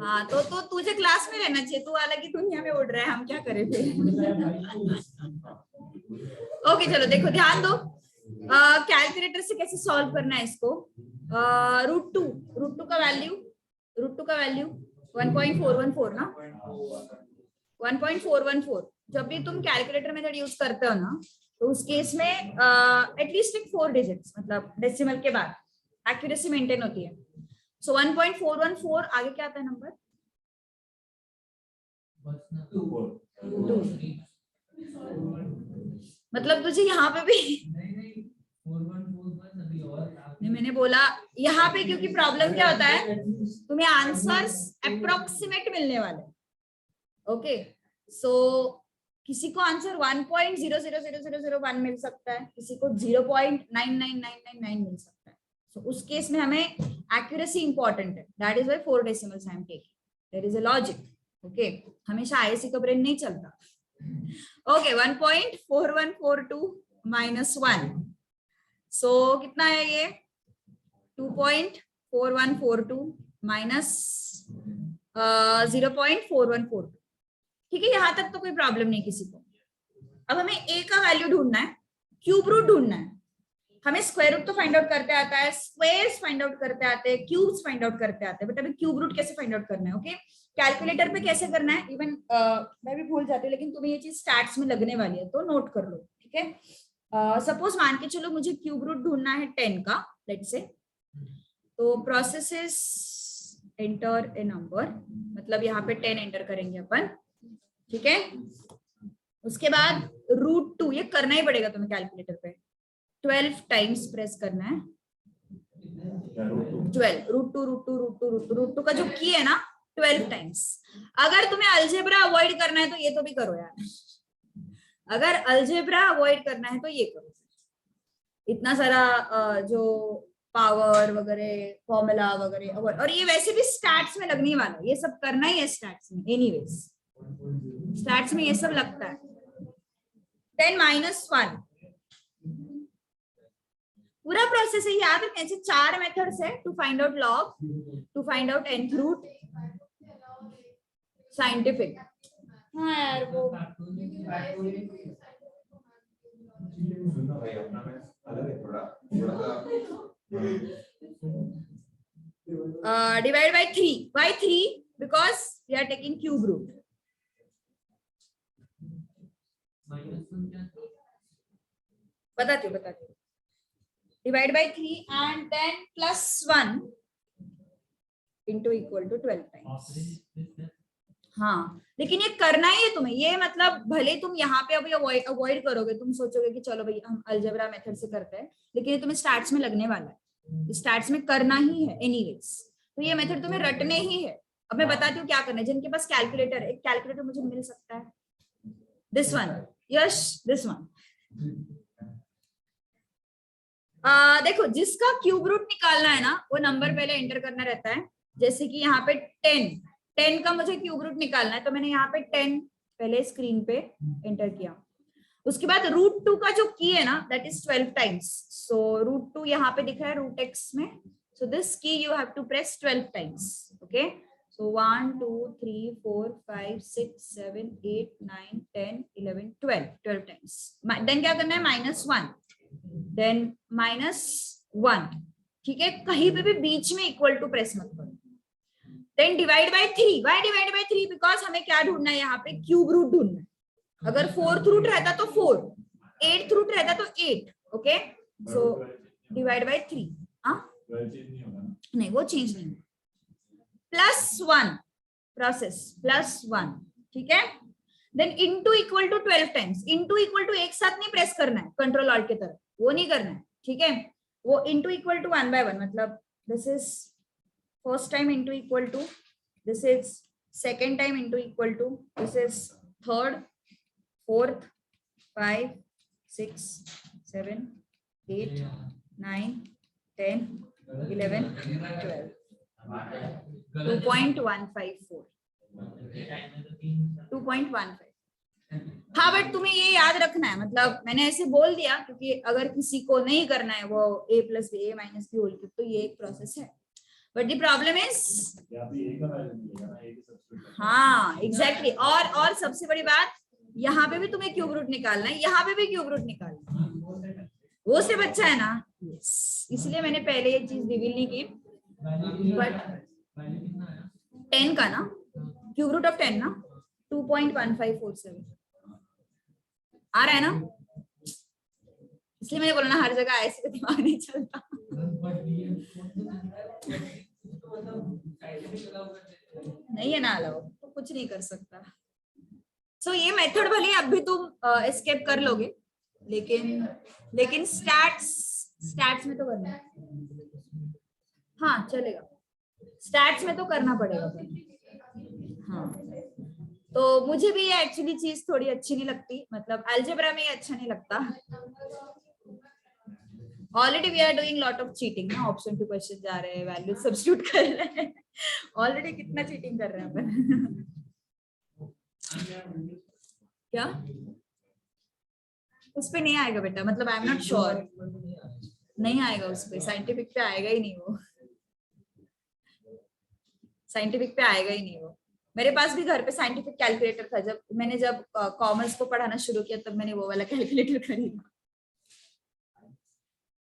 हाँ तो तुझे क्लास में रहना चाहिए, तू अलग ही दुनिया में उड़ रहा है. हम क्या करें फिर? ओके चलो देखो, ध्यान दो. कैलकुलेटर से कैसे सॉल्व करना है इसको. √2 का वैल्यू 1.414 ना, 1.414. जब भी तुम कैलकुलेटर मेथड यूज करते हो ना, तो उस केस में एटलीस्ट 4 डिजिट्स, मतलब डेसिमल के बाद एक्यूरेसी मेंटेन होती है. सो 1.414 आगे क्या आता है नंबर? 2. मतलब तुझे यहाँ पे भी नहीं, मैंने बोला यहाँ पे, क्योंकि प्रॉब्लम क्या होता है, तुम्हें आंसर्स अप्रोक्सीमेट मिलने वाले. ओके सो किसी को आंसर 1.000001 मिल सकता है, किसी को 0.99999 मिल सकता है. सो उस केस में हमें एक्यूरेसी इंपॉर्टेंट है. That is why 4 decimals I am taking. There is a logic. Okay, हमेशा आईएससी का ब्रेन नहीं चलता. ओके 1.4142 - 1. सो कितना है ये? 2.4142 माइनस 0.4142. ठीक है, यहां तक तो कोई प्रॉब्लम नहीं किसी को. अब हमें a का वैल्यू ढूंढना है, क्यूब रूट ढूंढना है. हमें स्क्वायर रूट तो फाइंड आउट करते आता है, स्क्वायर्स फाइंड आउट करते आते हैं, क्यूब्स फाइंड आउट करते आते हैं, बट अभी क्यूब रूट कैसे फाइंड आउट करना है? ओके कैलकुलेटर पे कैसे करना है, इवन मैं भी भूल जाती हूँ, लेकिन तुम्हें ये चीज स्टैट्स में लगने वाली है तो नोट कर लो. ठीक है, सपोज मान के चलो मुझे क्यूब रूट ढूंढना है 10 का, लेट्स से. तो process is enter a number, मतलब यहाँ पे 10 एंटर करेंगे अपन. ठीक है, उसके बाद √2, ये करना ही पड़ेगा तुम्हें कैलकुलेटर पे. 12 टाइम्स प्रेस करना है. 12 √2 का जो की है ना 12 टाइम्स. अगर तुम्हें अलजेब्रा अवॉइड करना है तो ये तो भी करो यार. अगर अलजेब्रा अवॉइड करना है तो ये करो. इतना सारा जो पावर वगैरह फॉर्मूला वगैरह और ये वैसे भी स्टैट्स में लगने वाला है, ये सब करना ही है स्टैट्स में एनीवेज, स्टैट्स में ये सब लगता है। देन -1 पूरा प्रोसेस है, याद रखना चाहिए। 4 मेथड्स है to find out log, to find out nth root, scientific. हाँ यार वो सुनना भाई, अपना में अलग है थोड़ा थोड़ा divide by 3। Why 3? Because we are taking cube root. बताती हूँ। Divide by 3 and then +1 into equal to 12 times. हाँ, लेकिन ये करना ही है तुम्हें, ये मतलब भले तुम यहाँ पे अभी अवॉइड करोगे, तुम सोचोगे कि चलो भाई हम अलजेब्रा मेथड से करते हैं, लेकिन ये तुम्हें स्टार्ट्स में लगने वाला है, स्टार्ट्स में करना ही है एनीवेज। तो ये मेथड तुम्हें रटने ही है। अब मैं बताती हूँ क्या करना है। जिनके पास कैलकुलेटर है, एक कैलकुलेटर मुझे मिल सकता है, this one, Yash this one. देखो, जिसका क्यूब रूट निकालना है ना, वो नंबर पहले एंटर करना रहता है। जैसे कि यहाँ पे 10 का मुझे क्यूब रूट निकालना है, तो मैंने यहाँ पे 10 पहले स्क्रीन पे एंटर किया। उसके बाद √2 का जो की है ना, दैट इज 12 टाइम्स। सो √2 यहाँ पे दिख रहा है √x में, so this key you have to press 12 times. Okay, so 1 2 3 4 5 6 7 8 9 10 11 12 times. Then क्या करना है, -1 देन -1। ठीक है, कहीं पे भी बीच में इक्वल टू प्रेस मत करो। Then divide by 3। Why divide by 3? Because हमें क्या ढूंढना है, यहाँ पे क्यूब रूट ढूंढना है। अगर 4th रूट रहता तो 4, 8th रूट रहता तो 8। Okay, so divide by 3। नहीं, वो चेंज नहीं, +1 प्रोसेस, +1। ठीक है, then into equal to 12 times. Into equal to एक साथ नहीं प्रेस करना है कंट्रोल ऑल्ट की तरह, वो नहीं करना है। ठीक है, वो इनटू इक्वल टू 1 by 1, मतलब this is first time into equal to, this is second time into equal to, this is third, 4th, 5 6 7 8 9 10 11 12 2.154 2.15। हाँ, बट तुम्हें ये याद रखना है, मतलब मैंने ऐसे बोल दिया क्योंकि अगर किसी को नहीं करना है वो a + b a - b whole cube, तो ये एक प्रोसेस है। बट द प्रॉब्लम इज, हाँ एग्जैक्टली, और सबसे बड़ी बात, यहाँ पे भी तुम्हें क्यूब रूट निकालना है, यहाँ पे भी क्यूब रूट निकालना है। वो सिर्फ अच्छा है ना, इसलिए मैंने पहले ये चीज रिवील नहीं की। बट 10 का ना, क्यूब रूट ऑफ 10 ना 2.1547 आ रहा है ना, इसलिए मैंने बोला ना हर जगह ऐसे तो दिमाग नहीं चलता। नहीं है ना अलाउ, तो कुछ नहीं कर सकता। सो ये मेथड भले अभी तुम एस्केप कर लोगे, लेकिन स्टैट्स में तो करना है। हाँ चलेगा, स्टैट्स में तो करना पड़ेगा। हाँ, तो मुझे भी ये एक्चुअली चीज थोड़ी अच्छी नहीं लगती, मतलब अलजेब्रा में ये अच्छा नहीं लगता। Already we are doing lot of cheating ना, ऑप्शन टू क्वेश्चन जा रहे हैं, वैल्यू सब्स्टिट्यूट कर रहे हैं, ऑलरेडी कितना चीटिंग कर रहे हैं अपन। क्या उस पे नहीं आएगा बेटा, मतलब आई एम नॉट श्योर, नहीं आएगा उस पे, साइंटिफिक पे आएगा ही नहीं वो, साइंटिफिक पे आएगा ही नहीं वो। मेरे पास भी घर पे साइंटिफिक कैलकुलेटर था, जब कॉमर्स को पढ़ाना शुरू किया तब मैंने वो वाला कैलकुलेटर खरीदा।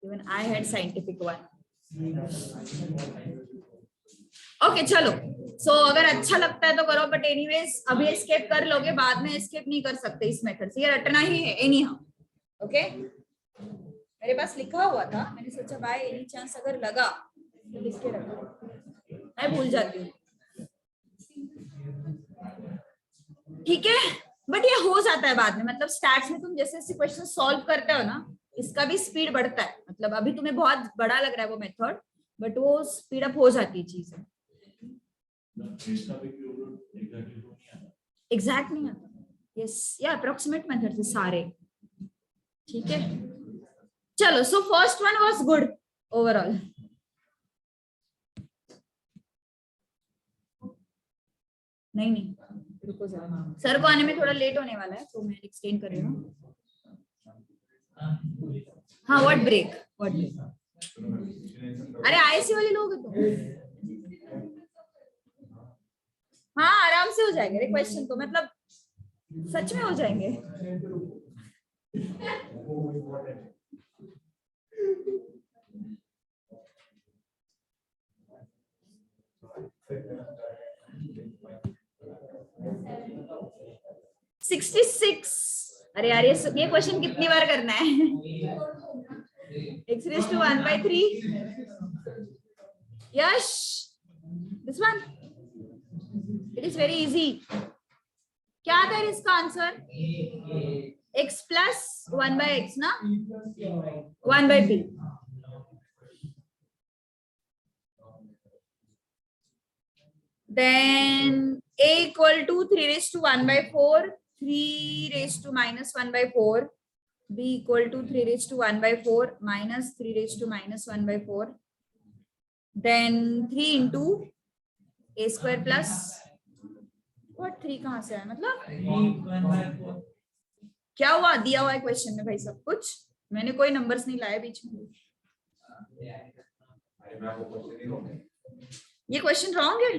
Even I had scientific one. Okay चलो, सो अगर अच्छा लगता है तो करो, बट एनीवेज अभी एस्केप कर लोगे, बाद में एस्केप नहीं कर सकते इस मेथड से, ये रटना ही है एनी हाउ। ओके, मेरे पास लिखा हुआ था, मैंने सोचा बाय एनी चांस अगर लगा तो लिख के रखो, मैं भूल जाती हूँ। ठीक है, बट ये हो जाता है बाद में, मतलब स्टैट्स में तुम जैसे जैसे क्वेश्चन सॉल्व करते हो ना, इसका भी स्पीड बढ़ता है। मतलब अभी तुम्हें बहुत बड़ा लग रहा है वो मेथड, बट वो स्पीड अप हो जाती है चीजें। एग्जैक्ट नहीं आता, यस, या अप्रोक्सीमेट मेथड से सारे। ठीक है, चलो, so first one was good overall. नहीं, रुको जरा, सर को आने में थोड़ा लेट होने वाला है तो मैं एक्सटेंड कर रही हूँ. हाँ, व्हाट ब्रेक. अरे आईसी वाले लोग हैं तो. हाँ, आराम से हो जाएंगे क्वेश्चन तो, मतलब सच में हो जाएंगे. Sixty six. अरे यार, ये क्वेश्चन कितनी बार करना है? x raised to 1/3. Yash, this one it is very easy. क्या आता है इसका आंसर? x plus 1/x ना, 1/p. Then a equal to 3 raised to 1/4, 3 raised to minus 1/4. B equal to 3 raised to 1/4 minus 3 raised to minus 1/4. Then 3 into a square plus what 3 कहाँ से आया, मतलब क्या हुआ? दिया हुआ है क्वेश्चन में भाई सब कुछ, मैंने कोई नंबर्स नहीं लाया बीच में. ये क्वेश्चन रॉन्ग है.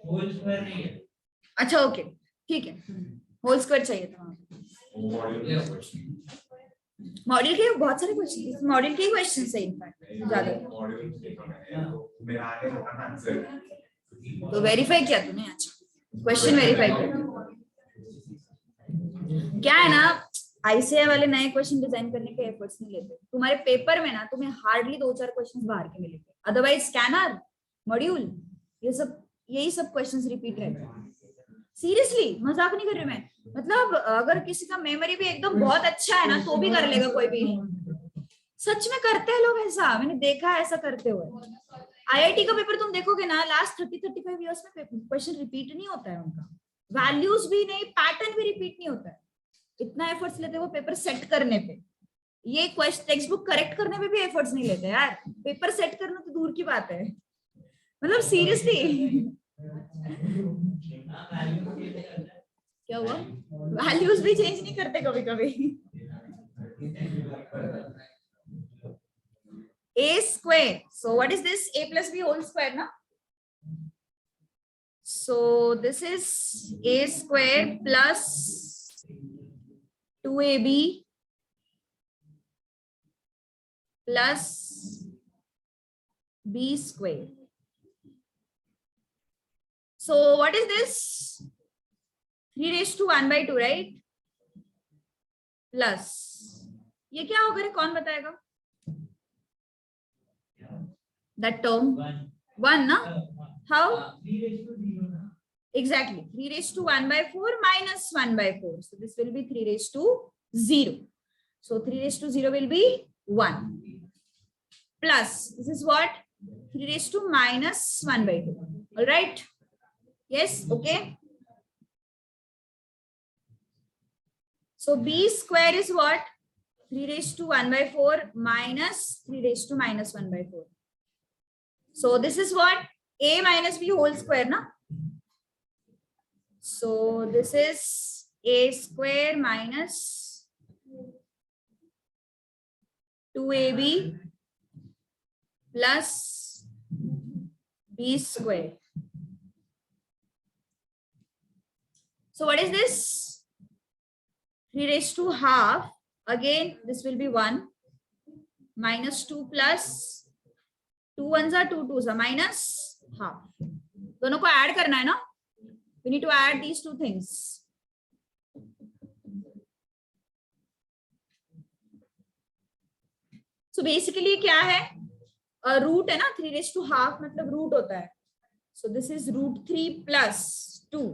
होल स्क्वायर नहीं है. अच्छा ओके, ठीक है, होल स्क्वायर चाहिए था. मॉड्यूल के बहुत सारे क्वेश्चन, मॉड्यूल के क्वेश्चन है इनफैक्ट ज्यादा. तो वेरीफाई किया तूने? अच्छा, क्वेश्चन वेरीफाई किया. क्या है ना, आईसीआई वाले नए क्वेश्चन डिजाइन करने के एफर्ट्स नहीं लेते. तुम्हारे पेपर में ना तुम्हें हार्डली 2-4 क्वेश्चंस बाहर के मिलेंगे, अदरवाइज स्कैनर, मॉड्यूल, ये सब यही सब क्वेश्चंस रिपीट रहते हैं. सीरियसली मजाक नहीं कर रही मैं. मतलब अगर किसी का मेमोरी भी एकदम बहुत अच्छा है ना तो भी कर लेगा कोई भी. सच में करते हैं लोग ऐसा, मैंने देखा है ऐसा करते हुए. आईआईटी का पेपर तुम देखोगे ना, लास्ट 30-35 इयर्स में क्वेश्चन रिपीट नहीं होता है उनका. वैल्यूज भी नहीं, पैटर्न भी रिपीट नहीं होता है. इतना एफर्ट्स लेते वो पेपर सेट करने पे. ये क्वेश्चन टेक्स्ट बुक करेक्ट करने पे भी एफर्ट्स नहीं लेते यार. पेपर सेट करना तो दूर की बात है, मतलब सीरियसली. क्या हुआ? वैल्यूज भी चेंज नहीं करते कभी कभी. a square, so what is this? A plus b whole square na. So this is a square plus 2ab plus b square. So what is this? 3 raised to 1/2, right? Plus ये क्या होगा? कौन बताएगा? That term 1 ना? How? 3 raised to 0 ना. Exactly, 3 raised to 1/4 minus 1/4. So this will be 3 raised to 0. So 3 raised to 0 will be 1. Plus, this is what? 3 raised to minus 1/2. All right? Yes, okay. So b square is what? 3 raised to 1/4 minus 3 raised to minus 1/4. So this is what? A minus b whole square, na? So this is a square minus 2ab plus b square. So what is this? 3 raised to half. Again, this will be 1 minus 2 plus 2 ones are 2 twos are minus half. दोनों को add करना है ना? We need to add these two things. So basically क्या है? Root है ना, 3 raised to half मतलब रूट होता है. So this is root 3 plus 2.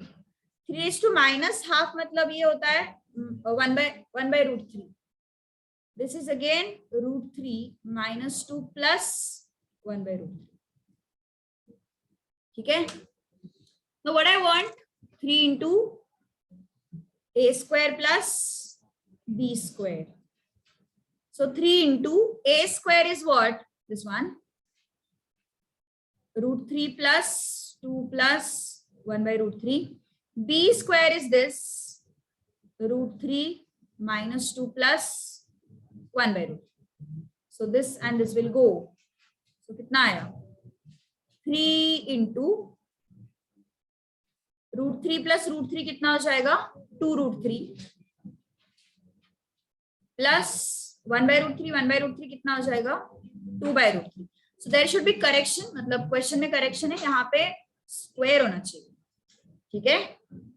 3 raised to minus half मतलब ये होता है 1 by root 3. This is again root 3 minus 2 plus 1 by root 3. ठीक है? Now what I want? 3 into a square plus b square. So 3 into a square is what? This one. Root 3 plus 2 plus 1 by root 3. B square is this. Root 3 minus 2 plus 1 by root. So this and this will go. So कितना आया? 3 into root 3 plus root 3 कितना हो जाएगा? 2 root 3 plus 1 by root 3. 1 by root 3 कितना हो जाएगा? 2 by root 3. So there should be correction. मतलब question में करेक्शन है, यहाँ पे स्क्वायर होना चाहिए. ठीक है,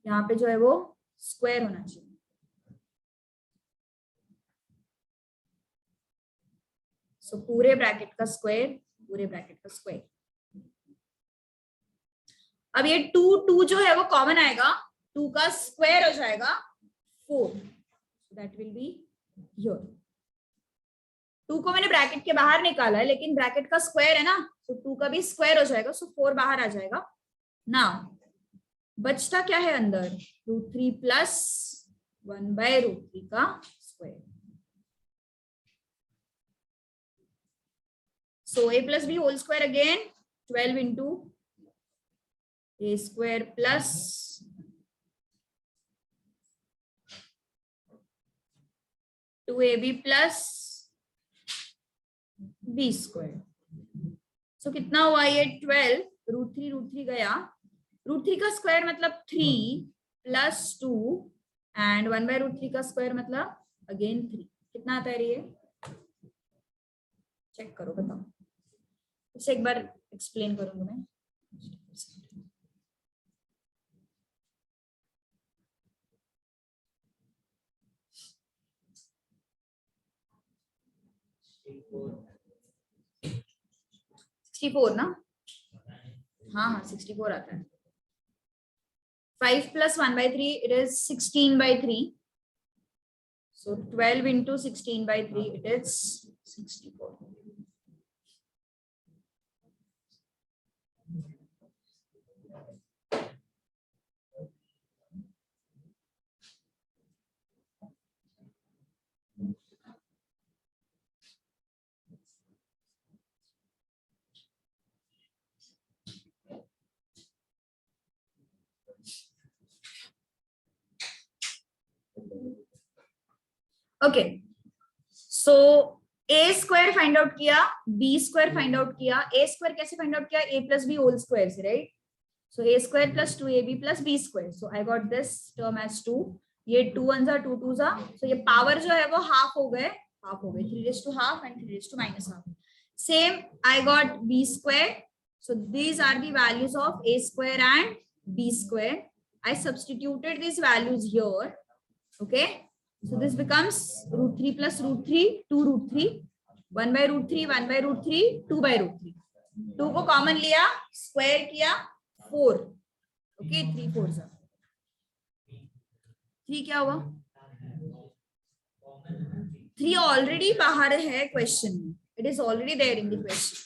यहाँ पे जो है वो स्क्वायर होना चाहिए. सो पूरे ब्रैकेट का स्क्वायर, पूरे ब्रैकेट का स्क्वायर. अब ये 2 जो है वो कॉमन आएगा, 2 का स्क्वायर हो जाएगा 4. That will be here. 2 को मैंने ब्रैकेट के बाहर निकाला है, लेकिन ब्रैकेट का स्क्वायर है ना, तो 2 का भी स्क्वायर हो जाएगा. सो 4 बाहर आ जाएगा. नाउ बचता क्या है अंदर? रूट 3 प्लस 1 बाय रूट 3 का square. So a plus b whole square again, 12 into a square plus 2ab plus b square. So कितना हुआ ये? 12. रूट 3 गया. रूट 3 का स्क्वायर मतलब 3 प्लस 2 एंड 1 बाय रूट 3 का स्क्वायर मतलब अगेन 3. कितना आता है ये? चेक करो, बताओ. इसे एक बार एक्सप्लेन करूंगा मैं. ना? हाँ 64 आता है. 5 plus 1 by 3, it is 16 by 3. So 12 into 16 by 3, it is 64. Okay, so a square find out किया, बी स्क्वायर फाइंड आउट किया. ए स्क्वायर कैसे फाइंड आउट किया? A plus b whole square से, right? So a square plus 2ab plus b square. So I got this term as 2. ये 2 1 जा 2 2 जा. सो ये power जो है वो हाफ हो गए, 3 raised to half and 3 raised to minus half. Same, I got b square. So these are the values of a square and b square. I substituted these values here. Okay. So this becomes root 3 plus root 3, 2 root 3, 1 by root 3, 1 by root 3, 2 by root 3. 2 को common लिया, square किया, 4. Okay, 3 4 जा. 3 क्या हुआ? 3 already बाहर है question में. It is already there in the question.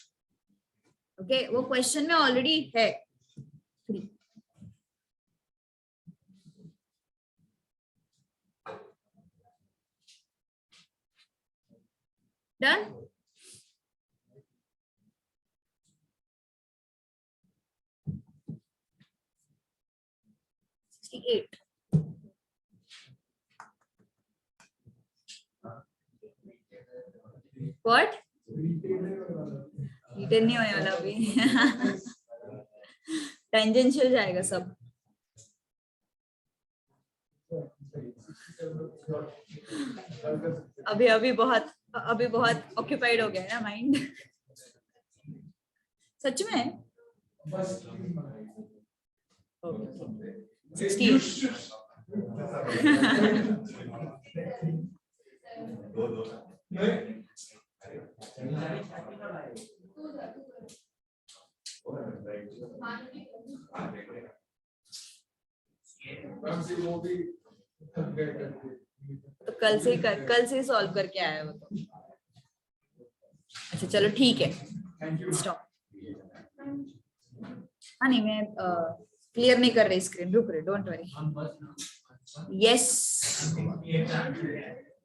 Okay, वो क्वेश्चन में ऑलरेडी है 3. Done? What? रिटर्न नहीं होने वाला अभी. टेंजेंशियल जाएगा सब. अभी बहुत ऑक्यूपाइड हो गया है ना माइंड. सच में 68. तो कल से सॉल्व करके आया वो तो. अच्छा चलो ठीक है, स्टॉप. हाँ नहीं, मैं क्लियर नहीं कर रही स्क्रीन. रुक रहे, डोंट वरी. yes. ये ट्रांसलेट है